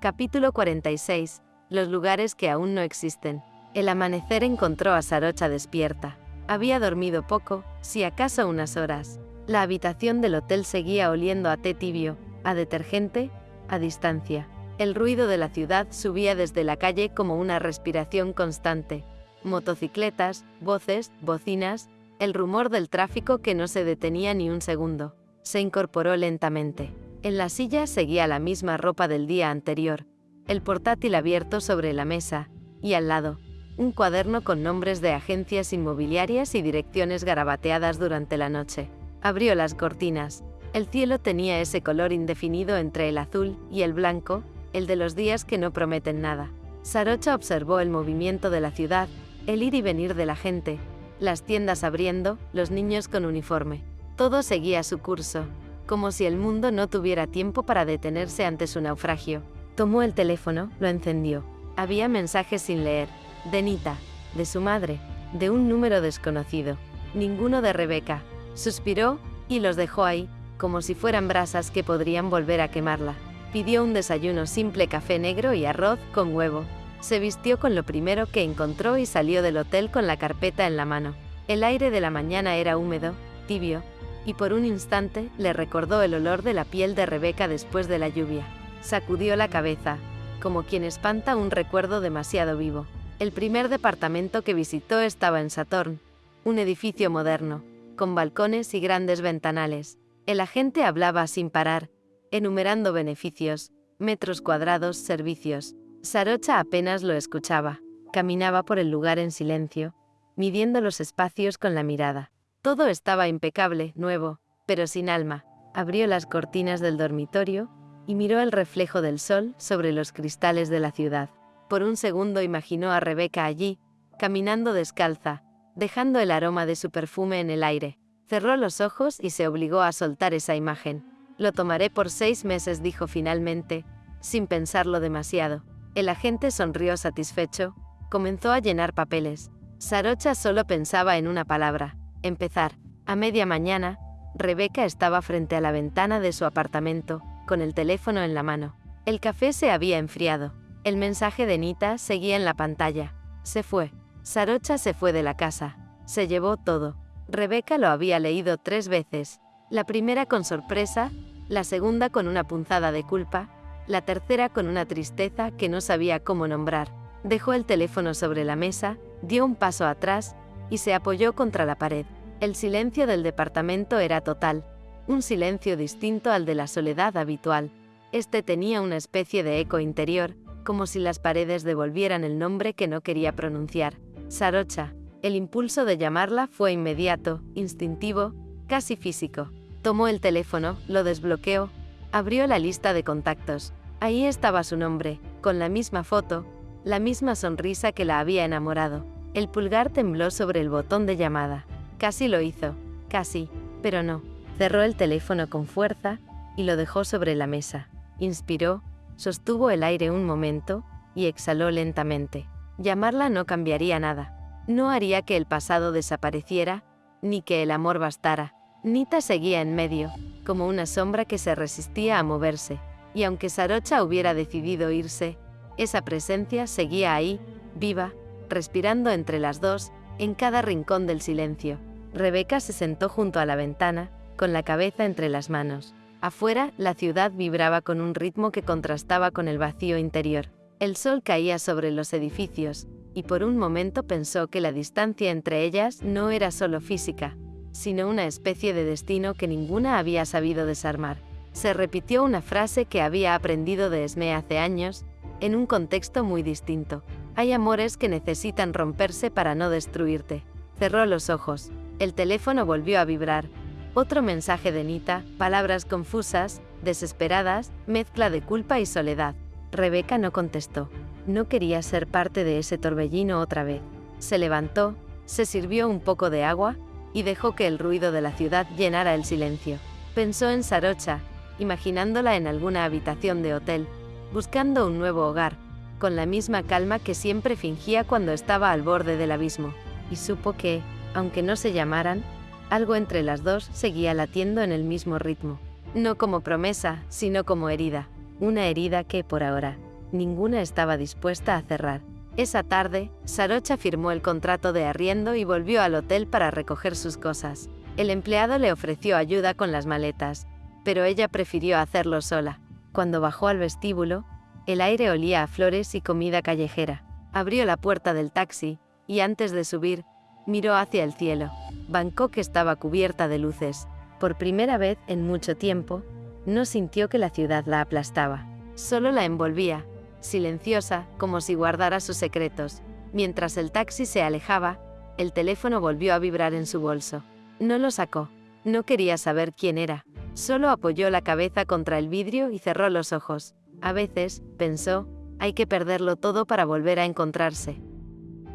Capítulo 46. Los lugares que aún no existen. El amanecer encontró a Sarocha despierta. Había dormido poco, si acaso unas horas. La habitación del hotel seguía oliendo a té tibio, a detergente, a distancia. El ruido de la ciudad subía desde la calle como una respiración constante. Motocicletas, voces, bocinas, el rumor del tráfico que no se detenía ni un segundo. Se incorporó lentamente. En la silla seguía la misma ropa del día anterior, el portátil abierto sobre la mesa, y al lado, un cuaderno con nombres de agencias inmobiliarias y direcciones garabateadas durante la noche. Abrió las cortinas. El cielo tenía ese color indefinido entre el azul y el blanco, el de los días que no prometen nada. Sarocha observó el movimiento de la ciudad, el ir y venir de la gente, las tiendas abriendo, los niños con uniforme. Todo seguía su curso, como si el mundo no tuviera tiempo para detenerse ante su naufragio. Tomó el teléfono, lo encendió. Había mensajes sin leer, de Nita, de su madre, de un número desconocido. Ninguno de Rebeca. Suspiró, y los dejó ahí, como si fueran brasas que podrían volver a quemarla. Pidió un desayuno simple, café negro y arroz con huevo. Se vistió con lo primero que encontró y salió del hotel con la carpeta en la mano. El aire de la mañana era húmedo, tibio, y por un instante le recordó el olor de la piel de Rebeca después de la lluvia. Sacudió la cabeza, como quien espanta un recuerdo demasiado vivo. El primer departamento que visitó estaba en Satorn, un edificio moderno, con balcones y grandes ventanales. El agente hablaba sin parar, enumerando beneficios, metros cuadrados, servicios. Sarocha apenas lo escuchaba. Caminaba por el lugar en silencio, midiendo los espacios con la mirada. Todo estaba impecable, nuevo, pero sin alma. Abrió las cortinas del dormitorio y miró el reflejo del sol sobre los cristales de la ciudad. Por un segundo imaginó a Rebeca allí, caminando descalza, dejando el aroma de su perfume en el aire. Cerró los ojos y se obligó a soltar esa imagen. «Lo tomaré por 6 meses», dijo finalmente, sin pensarlo demasiado. El agente sonrió satisfecho, comenzó a llenar papeles. Sarocha solo pensaba en una palabra: empezar. A media mañana, Rebeca estaba frente a la ventana de su apartamento, con el teléfono en la mano. El café se había enfriado. El mensaje de Nita seguía en la pantalla. Se fue. Sarocha se fue de la casa. Se llevó todo. Rebeca lo había leído 3 veces. La primera con sorpresa, la segunda con una punzada de culpa, la tercera con una tristeza que no sabía cómo nombrar. Dejó el teléfono sobre la mesa, dio un paso atrás, y se apoyó contra la pared. El silencio del departamento era total, un silencio distinto al de la soledad habitual. Este tenía una especie de eco interior, como si las paredes devolvieran el nombre que no quería pronunciar. Sarocha. El impulso de llamarla fue inmediato, instintivo, casi físico. Tomó el teléfono, lo desbloqueó, abrió la lista de contactos. Ahí estaba su nombre, con la misma foto, la misma sonrisa que la había enamorado. El pulgar tembló sobre el botón de llamada. Casi lo hizo, casi, pero no. Cerró el teléfono con fuerza y lo dejó sobre la mesa. Inspiró, sostuvo el aire un momento y exhaló lentamente. Llamarla no cambiaría nada. No haría que el pasado desapareciera, ni que el amor bastara. Nita seguía en medio, como una sombra que se resistía a moverse. Y aunque Sarocha hubiera decidido irse, esa presencia seguía ahí, viva, respirando entre las dos, en cada rincón del silencio. Rebeca se sentó junto a la ventana, con la cabeza entre las manos. Afuera, la ciudad vibraba con un ritmo que contrastaba con el vacío interior. El sol caía sobre los edificios, y por un momento pensó que la distancia entre ellas no era solo física, sino una especie de destino que ninguna había sabido desarmar. Se repitió una frase que había aprendido de Esme hace años, en un contexto muy distinto. Hay amores que necesitan romperse para no destruirte. Cerró los ojos. El teléfono volvió a vibrar. Otro mensaje de Nita, palabras confusas, desesperadas, mezcla de culpa y soledad. Rebeca no contestó. No quería ser parte de ese torbellino otra vez. Se levantó, se sirvió un poco de agua, y dejó que el ruido de la ciudad llenara el silencio. Pensó en Sarocha, imaginándola en alguna habitación de hotel, buscando un nuevo hogar, con la misma calma que siempre fingía cuando estaba al borde del abismo, y supo que, aunque no se llamaran, algo entre las dos seguía latiendo en el mismo ritmo. No como promesa, sino como herida. Una herida que, por ahora, ninguna estaba dispuesta a cerrar. Esa tarde, Sarocha firmó el contrato de arriendo y volvió al hotel para recoger sus cosas. El empleado le ofreció ayuda con las maletas, pero ella prefirió hacerlo sola. Cuando bajó al vestíbulo, el aire olía a flores y comida callejera. Abrió la puerta del taxi, y antes de subir, miró hacia el cielo. Bangkok estaba cubierta de luces. Por primera vez en mucho tiempo, no sintió que la ciudad la aplastaba. Solo la envolvía, silenciosa, como si guardara sus secretos. Mientras el taxi se alejaba, el teléfono volvió a vibrar en su bolso. No lo sacó. No quería saber quién era. Solo apoyó la cabeza contra el vidrio y cerró los ojos. A veces, pensó, hay que perderlo todo para volver a encontrarse.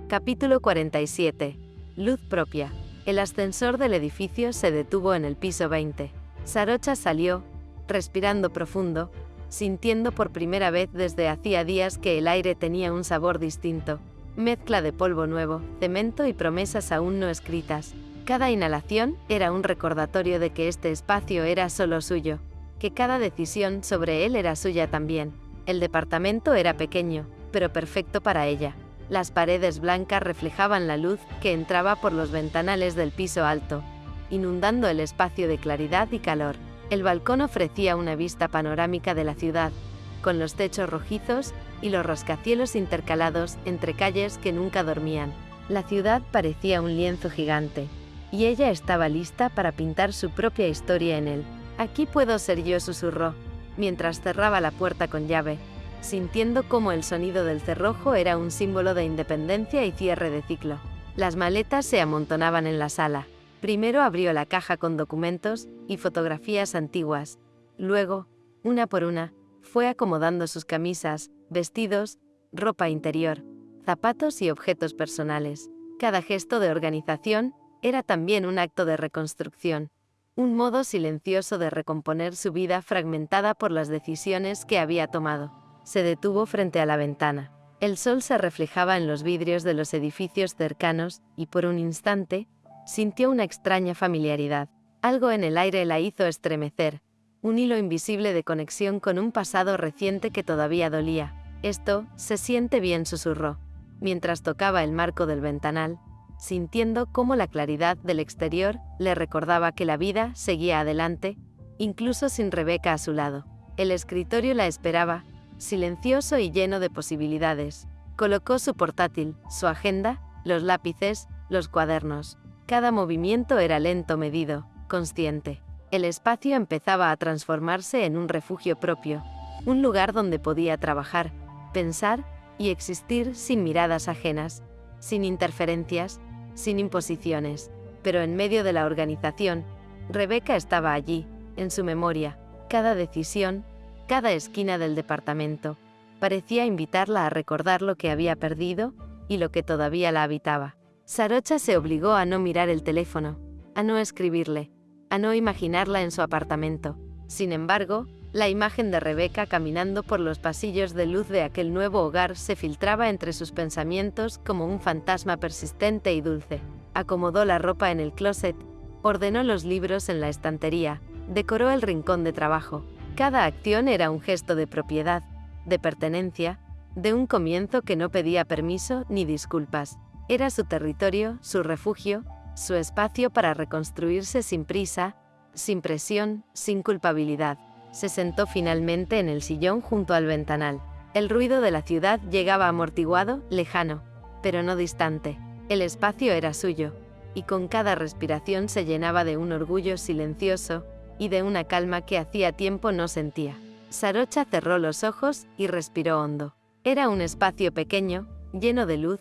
Capítulo 47. Luz propia. El ascensor del edificio se detuvo en el piso 20. Sarocha salió, respirando profundo, sintiendo por primera vez desde hacía días que el aire tenía un sabor distinto. Mezcla de polvo nuevo, cemento y promesas aún no escritas. Cada inhalación era un recordatorio de que este espacio era solo suyo, que cada decisión sobre él era suya también. El departamento era pequeño, pero perfecto para ella. Las paredes blancas reflejaban la luz que entraba por los ventanales del piso alto, inundando el espacio de claridad y calor. El balcón ofrecía una vista panorámica de la ciudad, con los techos rojizos y los rascacielos intercalados entre calles que nunca dormían. La ciudad parecía un lienzo gigante, y ella estaba lista para pintar su propia historia en él. «Aquí puedo ser yo», susurró, mientras cerraba la puerta con llave, sintiendo cómo el sonido del cerrojo era un símbolo de independencia y cierre de ciclo. Las maletas se amontonaban en la sala. Primero abrió la caja con documentos y fotografías antiguas. Luego, una por una, fue acomodando sus camisas, vestidos, ropa interior, zapatos y objetos personales. Cada gesto de organización era también un acto de reconstrucción, un modo silencioso de recomponer su vida fragmentada por las decisiones que había tomado. Se detuvo frente a la ventana. El sol se reflejaba en los vidrios de los edificios cercanos y por un instante, sintió una extraña familiaridad. Algo en el aire la hizo estremecer, un hilo invisible de conexión con un pasado reciente que todavía dolía. «Esto se siente bien», susurró, mientras tocaba el marco del ventanal, sintiendo cómo la claridad del exterior le recordaba que la vida seguía adelante, incluso sin Rebeca a su lado. El escritorio la esperaba, silencioso y lleno de posibilidades. Colocó su portátil, su agenda, los lápices, los cuadernos. Cada movimiento era lento, medido, consciente. El espacio empezaba a transformarse en un refugio propio, un lugar donde podía trabajar, pensar y existir sin miradas ajenas, sin interferencias, sin imposiciones. Pero en medio de la organización, Rebeca estaba allí, en su memoria. Cada decisión, cada esquina del departamento, parecía invitarla a recordar lo que había perdido y lo que todavía la habitaba. Sarocha se obligó a no mirar el teléfono, a no escribirle, a no imaginarla en su apartamento. Sin embargo, la imagen de Rebeca caminando por los pasillos de luz de aquel nuevo hogar se filtraba entre sus pensamientos como un fantasma persistente y dulce. Acomodó la ropa en el closet, ordenó los libros en la estantería, decoró el rincón de trabajo. Cada acción era un gesto de propiedad, de pertenencia, de un comienzo que no pedía permiso ni disculpas. Era su territorio, su refugio, su espacio para reconstruirse sin prisa, sin presión, sin culpabilidad. Se sentó finalmente en el sillón junto al ventanal. El ruido de la ciudad llegaba amortiguado, lejano, pero no distante. El espacio era suyo, y con cada respiración se llenaba de un orgullo silencioso y de una calma que hacía tiempo no sentía. Sarocha cerró los ojos y respiró hondo. Era un espacio pequeño, lleno de luz,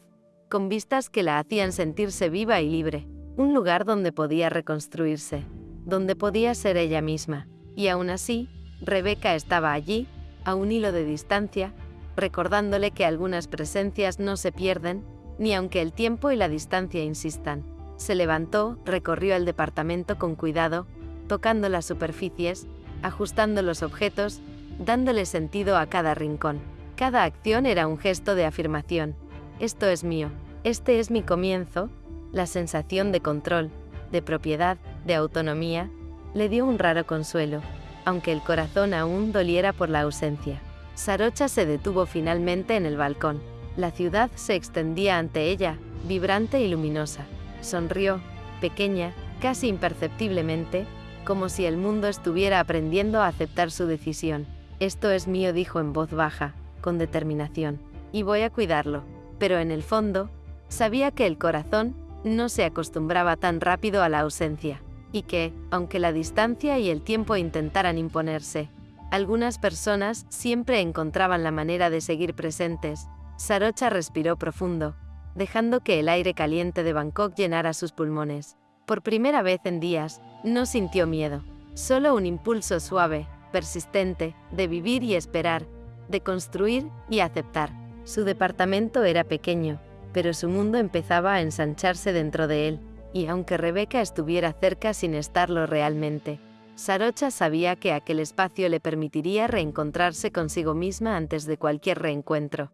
con vistas que la hacían sentirse viva y libre. Un lugar donde podía reconstruirse, donde podía ser ella misma. Y aún así, Rebeca estaba allí, a un hilo de distancia, recordándole que algunas presencias no se pierden, ni aunque el tiempo y la distancia insistan. Se levantó, recorrió el departamento con cuidado, tocando las superficies, ajustando los objetos, dándole sentido a cada rincón. Cada acción era un gesto de afirmación. Esto es mío. Este es mi comienzo. La sensación de control, de propiedad, de autonomía, le dio un raro consuelo, aunque el corazón aún doliera por la ausencia. Sarocha se detuvo finalmente en el balcón. La ciudad se extendía ante ella, vibrante y luminosa. Sonrió, pequeña, casi imperceptiblemente, como si el mundo estuviera aprendiendo a aceptar su decisión. Esto es mío, dijo en voz baja, con determinación, y voy a cuidarlo. Pero en el fondo, sabía que el corazón no se acostumbraba tan rápido a la ausencia, y que, aunque la distancia y el tiempo intentaran imponerse, algunas personas siempre encontraban la manera de seguir presentes. Sarocha respiró profundo, dejando que el aire caliente de Bangkok llenara sus pulmones. Por primera vez en días, no sintió miedo, solo un impulso suave, persistente, de vivir y esperar, de construir y aceptar. Su departamento era pequeño, pero su mundo empezaba a ensancharse dentro de él, y aunque Rebeca estuviera cerca sin estarlo realmente, Sarocha sabía que aquel espacio le permitiría reencontrarse consigo misma antes de cualquier reencuentro.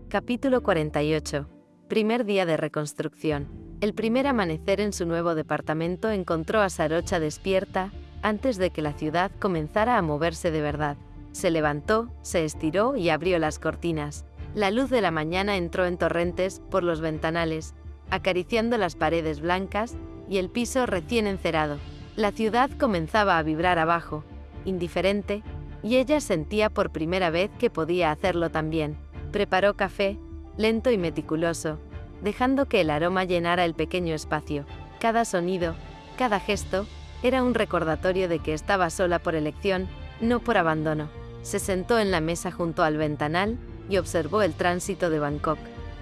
Capítulo 48. Primer día de reconstrucción. El primer amanecer en su nuevo departamento encontró a Sarocha despierta, antes de que la ciudad comenzara a moverse de verdad. Se levantó, se estiró y abrió las cortinas. La luz de la mañana entró en torrentes por los ventanales, acariciando las paredes blancas y el piso recién encerado. La ciudad comenzaba a vibrar abajo, indiferente, y ella sentía por primera vez que podía hacerlo también. Preparó café, lento y meticuloso, dejando que el aroma llenara el pequeño espacio. Cada sonido, cada gesto, era un recordatorio de que estaba sola por elección, no por abandono. Se sentó en la mesa junto al ventanal y observó el tránsito de Bangkok.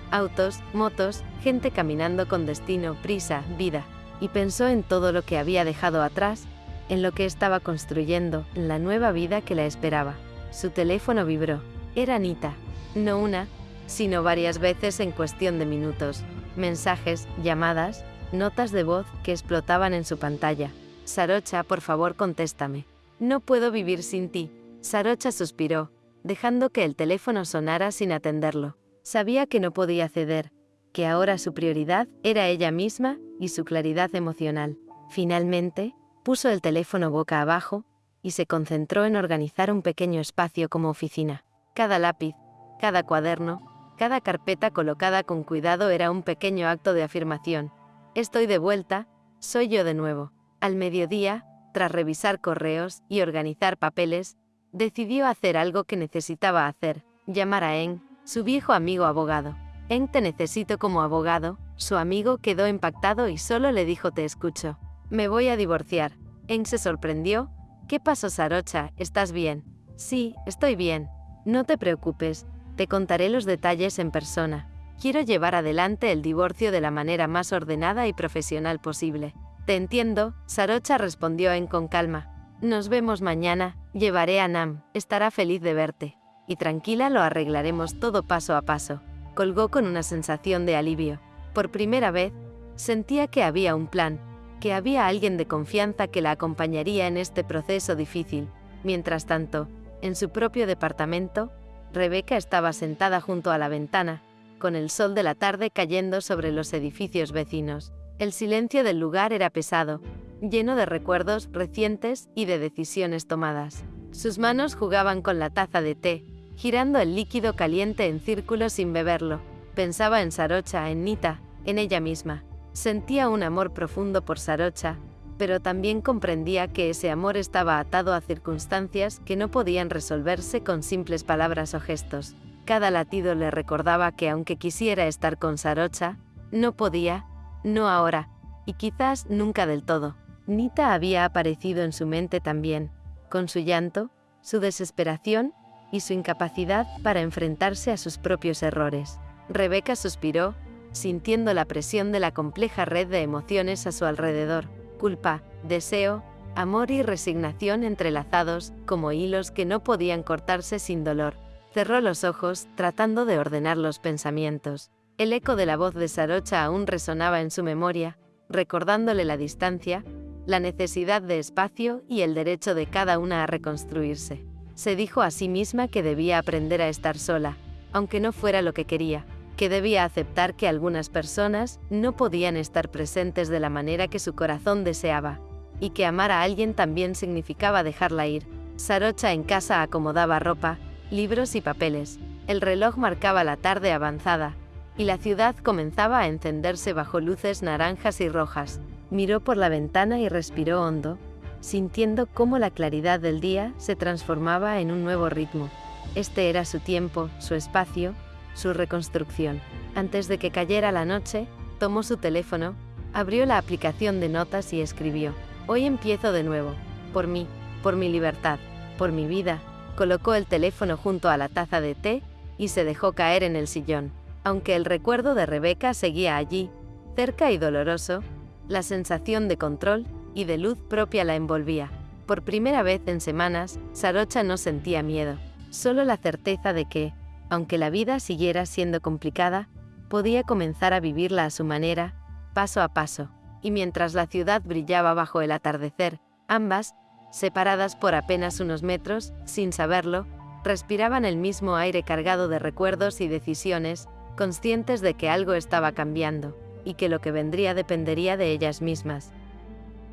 Autos, motos, gente caminando con destino, prisa, vida. Y pensó en todo lo que había dejado atrás, en lo que estaba construyendo, en la nueva vida que la esperaba. Su teléfono vibró. Era Nita. No una, sino varias veces en cuestión de minutos. Mensajes, llamadas, notas de voz que explotaban en su pantalla. Sarocha, por favor, contéstame. No puedo vivir sin ti. Sarocha suspiró, dejando que el teléfono sonara sin atenderlo. Sabía que no podía ceder, que ahora su prioridad era ella misma y su claridad emocional. Finalmente, puso el teléfono boca abajo y se concentró en organizar un pequeño espacio como oficina. Cada lápiz, cada cuaderno, cada carpeta colocada con cuidado era un pequeño acto de afirmación. Estoy de vuelta, soy yo de nuevo. Al mediodía, tras revisar correos y organizar papeles, decidió hacer algo que necesitaba hacer: llamar a Eng, su viejo amigo abogado. Eng, te necesito como abogado. Su amigo quedó impactado y solo le dijo: te escucho. Me voy a divorciar. Eng se sorprendió. ¿Qué pasó, Sarocha? ¿Estás bien? Sí, estoy bien. No te preocupes, te contaré los detalles en persona. Quiero llevar adelante el divorcio de la manera más ordenada y profesional posible. Te entiendo, Sarocha respondió Eng con calma. Nos vemos mañana, llevaré a Nam, estará feliz de verte. Y tranquila, lo arreglaremos todo paso a paso. Colgó con una sensación de alivio. Por primera vez, sentía que había un plan, que había alguien de confianza que la acompañaría en este proceso difícil. Mientras tanto, en su propio departamento, Rebeca estaba sentada junto a la ventana, con el sol de la tarde cayendo sobre los edificios vecinos. El silencio del lugar era pesado, lleno de recuerdos recientes y de decisiones tomadas. Sus manos jugaban con la taza de té, girando el líquido caliente en círculos sin beberlo. Pensaba en Sarocha, en Nita, en ella misma. Sentía un amor profundo por Sarocha, pero también comprendía que ese amor estaba atado a circunstancias que no podían resolverse con simples palabras o gestos. Cada latido le recordaba que aunque quisiera estar con Sarocha, no podía, no ahora, y quizás nunca del todo. Nita había aparecido en su mente también, con su llanto, su desesperación y su incapacidad para enfrentarse a sus propios errores. Rebeca suspiró, sintiendo la presión de la compleja red de emociones a su alrededor: culpa, deseo, amor y resignación entrelazados como hilos que no podían cortarse sin dolor. Cerró los ojos, tratando de ordenar los pensamientos. El eco de la voz de Sarocha aún resonaba en su memoria, recordándole la distancia, la necesidad de espacio y el derecho de cada una a reconstruirse. Se dijo a sí misma que debía aprender a estar sola, aunque no fuera lo que quería, que debía aceptar que algunas personas no podían estar presentes de la manera que su corazón deseaba, y que amar a alguien también significaba dejarla ir. Sarocha en casa acomodaba ropa, libros y papeles. El reloj marcaba la tarde avanzada, y la ciudad comenzaba a encenderse bajo luces naranjas y rojas. Miró por la ventana y respiró hondo, sintiendo cómo la claridad del día se transformaba en un nuevo ritmo. Este era su tiempo, su espacio, su reconstrucción. Antes de que cayera la noche, tomó su teléfono, abrió la aplicación de notas y escribió: «Hoy empiezo de nuevo. Por mí, por mi libertad, por mi vida». Colocó el teléfono junto a la taza de té y se dejó caer en el sillón. Aunque el recuerdo de Rebeca seguía allí, cerca y doloroso, la sensación de control y de luz propia la envolvía. Por primera vez en semanas, Sarocha no sentía miedo, solo la certeza de que, aunque la vida siguiera siendo complicada, podía comenzar a vivirla a su manera, paso a paso. Y mientras la ciudad brillaba bajo el atardecer, ambas, separadas por apenas unos metros, sin saberlo, respiraban el mismo aire cargado de recuerdos y decisiones, conscientes de que algo estaba cambiando, y que lo que vendría dependería de ellas mismas.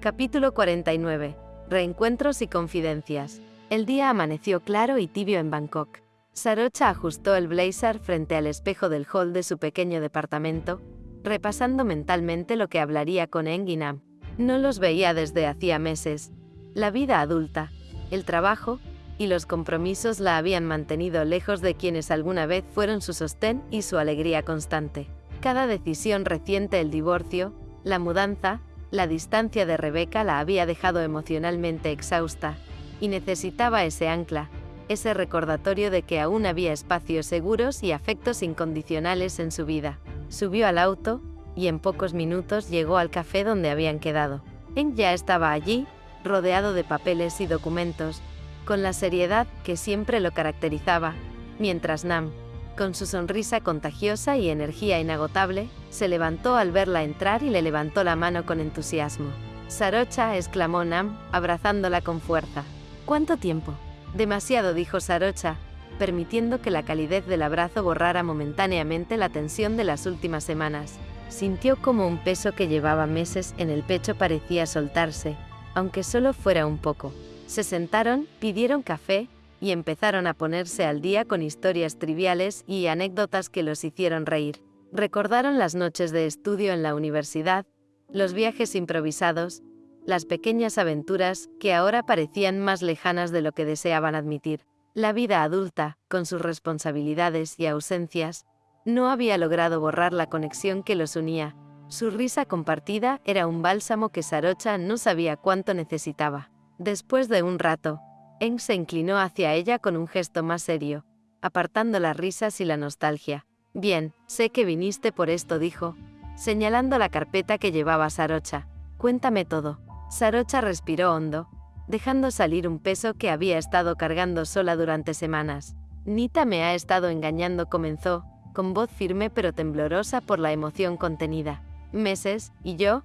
Capítulo 49. Reencuentros y confidencias. El día amaneció claro y tibio en Bangkok. Sarocha ajustó el blazer frente al espejo del hall de su pequeño departamento, repasando mentalmente lo que hablaría con Eng y Nam. No los veía desde hacía meses. La vida adulta, el trabajo y los compromisos la habían mantenido lejos de quienes alguna vez fueron su sostén y su alegría constante. Cada decisión reciente, el divorcio, la mudanza, la distancia de Rebeca la había dejado emocionalmente exhausta, y necesitaba ese ancla, ese recordatorio de que aún había espacios seguros y afectos incondicionales en su vida. Subió al auto, y en pocos minutos llegó al café donde habían quedado. Eng ya estaba allí, rodeado de papeles y documentos, con la seriedad que siempre lo caracterizaba, mientras Nam, con su sonrisa contagiosa y energía inagotable, se levantó al verla entrar y le levantó la mano con entusiasmo. «Sarocha», exclamó Nam, abrazándola con fuerza. «¿Cuánto tiempo?» «Demasiado», dijo Sarocha, permitiendo que la calidez del abrazo borrara momentáneamente la tensión de las últimas semanas. Sintió como un peso que llevaba meses en el pecho parecía soltarse, aunque solo fuera un poco. Se sentaron, pidieron café, y empezaron a ponerse al día con historias triviales y anécdotas que los hicieron reír. Recordaron las noches de estudio en la universidad, los viajes improvisados, las pequeñas aventuras que ahora parecían más lejanas de lo que deseaban admitir. La vida adulta, con sus responsabilidades y ausencias, no había logrado borrar la conexión que los unía. Su risa compartida era un bálsamo que Sarocha no sabía cuánto necesitaba. Después de un rato, Eng se inclinó hacia ella con un gesto más serio, apartando las risas y la nostalgia. «Bien, sé que viniste por esto», dijo, señalando la carpeta que llevaba Sarocha. «Cuéntame todo». Sarocha respiró hondo, dejando salir un peso que había estado cargando sola durante semanas. «Nita me ha estado engañando», comenzó, con voz firme pero temblorosa por la emoción contenida. «Meses, y yo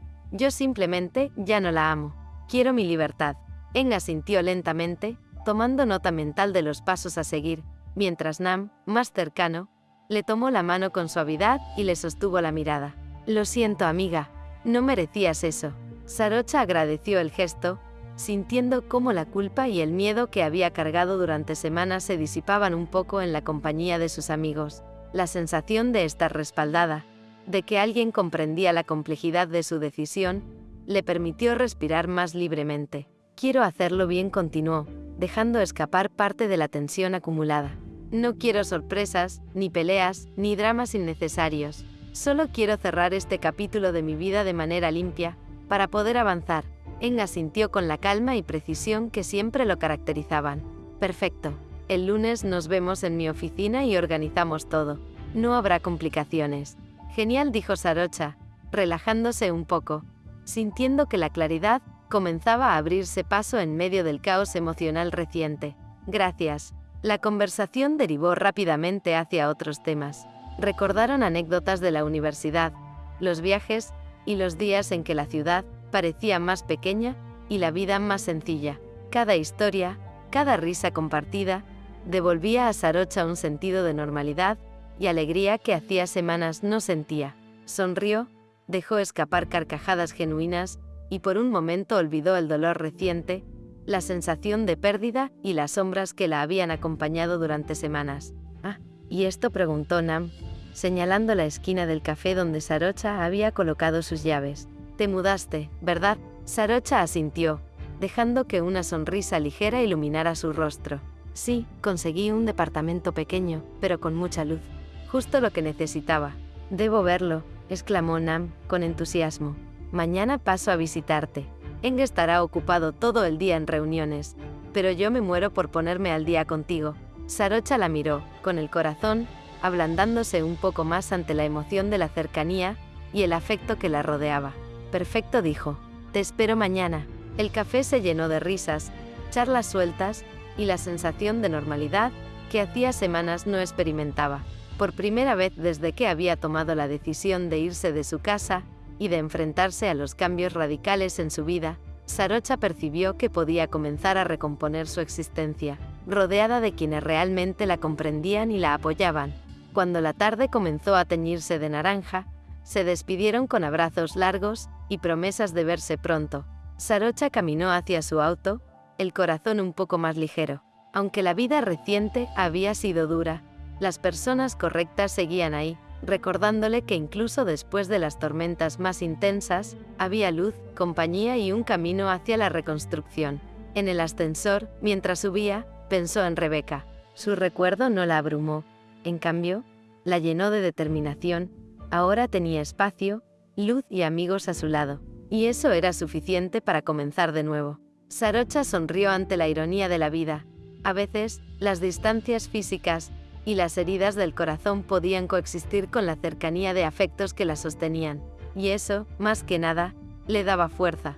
simplemente, ya no la amo. Quiero mi libertad». Eng asintió lentamente, tomando nota mental de los pasos a seguir, mientras Nam, más cercano, le tomó la mano con suavidad y le sostuvo la mirada. «Lo siento, amiga, no merecías eso». Sarocha agradeció el gesto, sintiendo cómo la culpa y el miedo que había cargado durante semanas se disipaban un poco en la compañía de sus amigos. La sensación de estar respaldada, de que alguien comprendía la complejidad de su decisión, le permitió respirar más libremente. «Quiero hacerlo bien», continuó, dejando escapar parte de la tensión acumulada. «No quiero sorpresas, ni peleas, ni dramas innecesarios. Solo quiero cerrar este capítulo de mi vida de manera limpia, para poder avanzar». Eng asintió con la calma y precisión que siempre lo caracterizaban. «Perfecto. El lunes nos vemos en mi oficina y organizamos todo. No habrá complicaciones». «Genial», dijo Sarocha, relajándose un poco, sintiendo que la claridad comenzaba a abrirse paso en medio del caos emocional reciente. «Gracias». La conversación derivó rápidamente hacia otros temas. Recordaron anécdotas de la universidad, los viajes, y los días en que la ciudad parecía más pequeña y la vida más sencilla. Cada historia, Cada risa compartida devolvía a Sarocha un sentido de normalidad y alegría que hacía semanas no sentía. Sonrió, dejó escapar carcajadas genuinas y por un momento olvidó el dolor reciente, la sensación de pérdida y las sombras que la habían acompañado durante semanas. «Ah, ¿y esto?», preguntó Nam, señalando la esquina del café donde Sarocha había colocado sus llaves. «Te mudaste, ¿verdad?». Sarocha asintió, dejando que una sonrisa ligera iluminara su rostro. «Sí, conseguí un departamento pequeño, pero con mucha luz. Justo lo que necesitaba». «Debo verlo», exclamó Nam, con entusiasmo. «Mañana paso a visitarte. Eng estará ocupado todo el día en reuniones, pero yo me muero por ponerme al día contigo». Sarocha la miró, con el corazón ablandándose un poco más ante la emoción de la cercanía y el afecto que la rodeaba. «Perfecto», dijo. «Te espero mañana». El café se llenó de risas, charlas sueltas y la sensación de normalidad que hacía semanas no experimentaba. Por primera vez desde que había tomado la decisión de irse de su casa y de enfrentarse a los cambios radicales en su vida, Sarocha percibió que podía comenzar a recomponer su existencia, rodeada de quienes realmente la comprendían y la apoyaban. Cuando la tarde comenzó a teñirse de naranja, se despidieron con abrazos largos y promesas de verse pronto. Sarocha caminó hacia su auto, el corazón un poco más ligero. Aunque la vida reciente había sido dura, las personas correctas seguían ahí, recordándole que incluso después de las tormentas más intensas, había luz, compañía y un camino hacia la reconstrucción. En el ascensor, mientras subía, pensó en Rebeca. Su recuerdo no la abrumó. En cambio, la llenó de determinación. Ahora tenía espacio, luz y amigos a su lado. Y eso era suficiente para comenzar de nuevo. Sarocha sonrió ante la ironía de la vida. A veces, las distancias físicas y las heridas del corazón podían coexistir con la cercanía de afectos que la sostenían. Y eso, más que nada, le daba fuerza.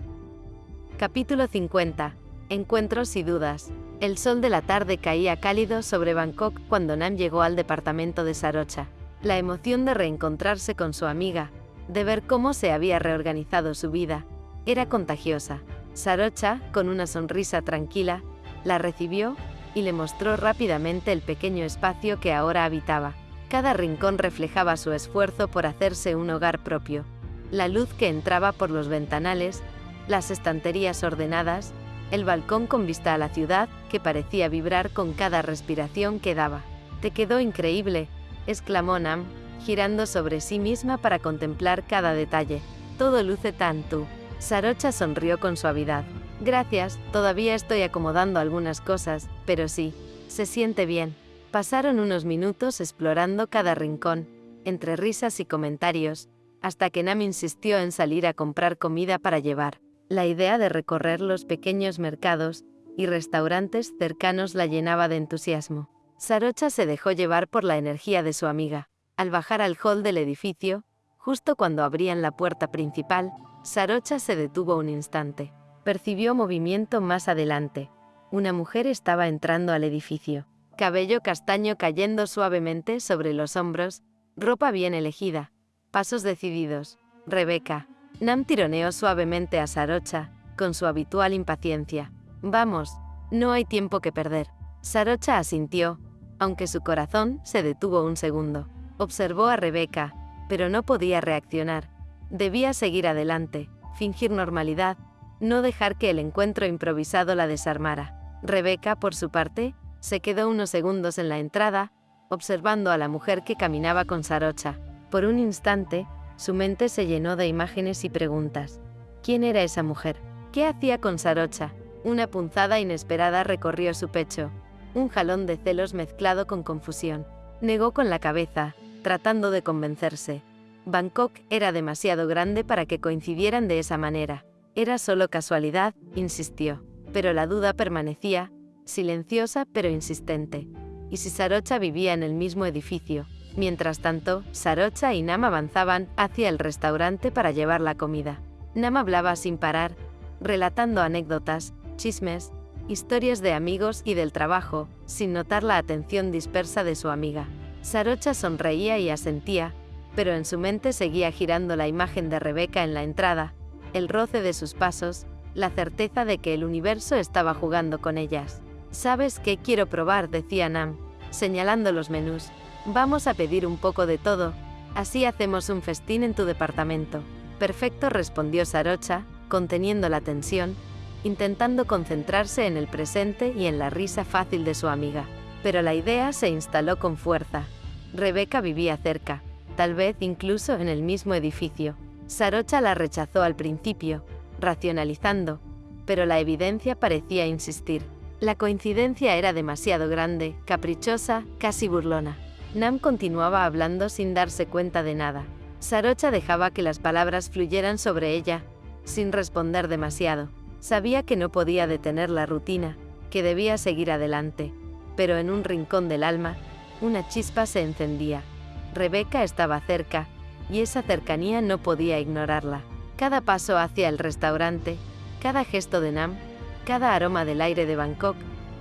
Capítulo 50. Encuentros y dudas. El sol de la tarde caía cálido sobre Bangkok cuando Nam llegó al departamento de Sarocha. La emoción de reencontrarse con su amiga, de ver cómo se había reorganizado su vida, era contagiosa. Sarocha, con una sonrisa tranquila, la recibió y le mostró rápidamente el pequeño espacio que ahora habitaba. Cada rincón reflejaba su esfuerzo por hacerse un hogar propio. La luz que entraba por los ventanales, las estanterías ordenadas, el balcón con vista a la ciudad, que parecía vibrar con cada respiración que daba. «Te quedó increíble», exclamó Nam, girando sobre sí misma para contemplar cada detalle. «Todo luce tan tú». Sarocha sonrió con suavidad. «Gracias, todavía estoy acomodando algunas cosas, pero sí, se siente bien». Pasaron unos minutos explorando cada rincón, entre risas y comentarios, hasta que Nam insistió en salir a comprar comida para llevar. La idea de recorrer los pequeños mercados y restaurantes cercanos la llenaba de entusiasmo. Sarocha se dejó llevar por la energía de su amiga. Al bajar al hall del edificio, justo cuando abrían la puerta principal, Sarocha se detuvo un instante. Percibió movimiento más adelante. Una mujer estaba entrando al edificio. Cabello castaño cayendo suavemente sobre los hombros, ropa bien elegida, pasos decididos. «Rebeca». Nam tironeó suavemente a Sarocha, con su habitual impaciencia. «Vamos, no hay tiempo que perder». Sarocha asintió, aunque su corazón se detuvo un segundo. Observó a Rebeca, pero no podía reaccionar. Debía seguir adelante, fingir normalidad, no dejar que el encuentro improvisado la desarmara. Rebeca, por su parte, se quedó unos segundos en la entrada, observando a la mujer que caminaba con Sarocha. Por un instante, su mente se llenó de imágenes y preguntas. ¿Quién era esa mujer? ¿Qué hacía con Sarocha? Una punzada inesperada recorrió su pecho, un jalón de celos mezclado con confusión. Negó con la cabeza, tratando de convencerse. Bangkok era demasiado grande para que coincidieran de esa manera. Era solo casualidad, insistió. Pero la duda permanecía, silenciosa pero insistente. ¿Y si Sarocha vivía en el mismo edificio? Mientras tanto, Sarocha y Nam avanzaban hacia el restaurante para llevar la comida. Nam hablaba sin parar, relatando anécdotas, chismes, historias de amigos y del trabajo, sin notar la atención dispersa de su amiga. Sarocha sonreía y asentía, pero en su mente seguía girando la imagen de Rebeca en la entrada, el roce de sus pasos, la certeza de que el universo estaba jugando con ellas. ¿Sabes qué quiero probar?, decía Nam, señalando los menús. Vamos a pedir un poco de todo, así hacemos un festín en tu departamento. Perfecto, respondió Sarocha, conteniendo la tensión, intentando concentrarse en el presente y en la risa fácil de su amiga. Pero la idea se instaló con fuerza. Rebeca vivía cerca, tal vez incluso en el mismo edificio. Sarocha la rechazó al principio, racionalizando, pero la evidencia parecía insistir. La coincidencia era demasiado grande, caprichosa, casi burlona. Nam continuaba hablando sin darse cuenta de nada. Sarocha dejaba que las palabras fluyeran sobre ella, sin responder demasiado. Sabía que no podía detener la rutina, que debía seguir adelante. Pero en un rincón del alma, una chispa se encendía. Rebeca estaba cerca, y esa cercanía no podía ignorarla. Cada paso hacia el restaurante, cada gesto de Nam, cada aroma del aire de Bangkok,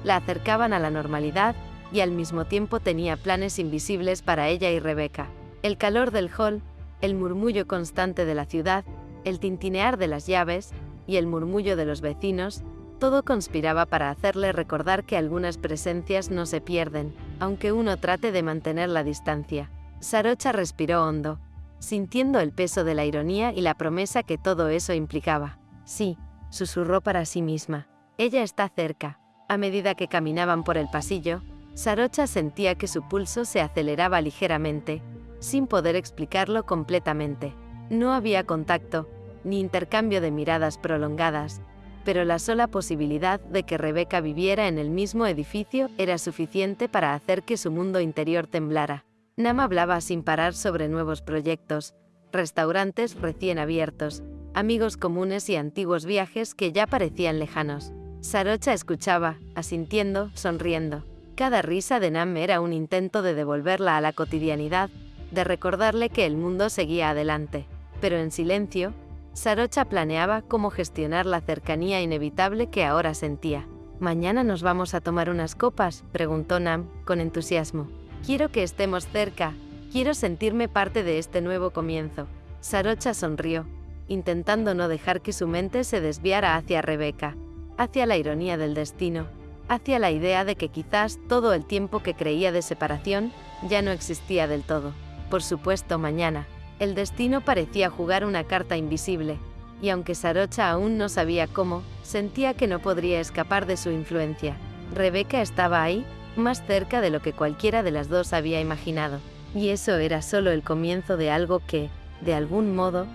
la acercaban a la normalidad, y al mismo tiempo tenía planes invisibles para ella y Rebeca. El calor del hall, el murmullo constante de la ciudad, el tintinear de las llaves, y el murmullo de los vecinos, todo conspiraba para hacerle recordar que algunas presencias no se pierden, aunque uno trate de mantener la distancia. Sarocha respiró hondo, sintiendo el peso de la ironía y la promesa que todo eso implicaba. Sí, susurró para sí misma. Ella está cerca. A medida que caminaban por el pasillo, Sarocha sentía que su pulso se aceleraba ligeramente, sin poder explicarlo completamente. No había contacto, ni intercambio de miradas prolongadas, pero la sola posibilidad de que Rebeca viviera en el mismo edificio era suficiente para hacer que su mundo interior temblara. Nam hablaba sin parar sobre nuevos proyectos, restaurantes recién abiertos, amigos comunes y antiguos viajes que ya parecían lejanos. Sarocha escuchaba, asintiendo, sonriendo. Cada risa de Nam era un intento de devolverla a la cotidianidad, de recordarle que el mundo seguía adelante. Pero en silencio, Sarocha planeaba cómo gestionar la cercanía inevitable que ahora sentía. «¿Mañana nos vamos a tomar unas copas?», preguntó Nam, con entusiasmo. «Quiero que estemos cerca, quiero sentirme parte de este nuevo comienzo». Sarocha sonrió, intentando no dejar que su mente se desviara hacia Rebeca, hacia la ironía del destino, hacia la idea de que quizás todo el tiempo que creía de separación ya no existía del todo. Por supuesto, mañana. El destino parecía jugar una carta invisible, y aunque Sarocha aún no sabía cómo, sentía que no podría escapar de su influencia. Rebeca estaba ahí, más cerca de lo que cualquiera de las dos había imaginado, y eso era solo el comienzo de algo que, de algún modo,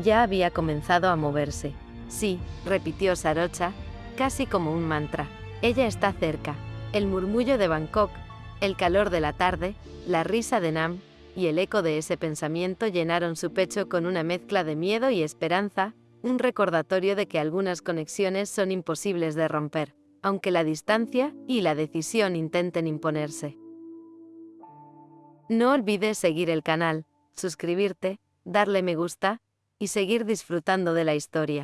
ya había comenzado a moverse. «Sí», repitió Sarocha, casi como un mantra. «Ella está cerca». El murmullo de Bangkok, el calor de la tarde, la risa de Nam, y el eco de ese pensamiento llenaron su pecho con una mezcla de miedo y esperanza, un recordatorio de que algunas conexiones son imposibles de romper, aunque la distancia y la decisión intenten imponerse. No olvides seguir el canal, suscribirte, darle me gusta, y seguir disfrutando de la historia.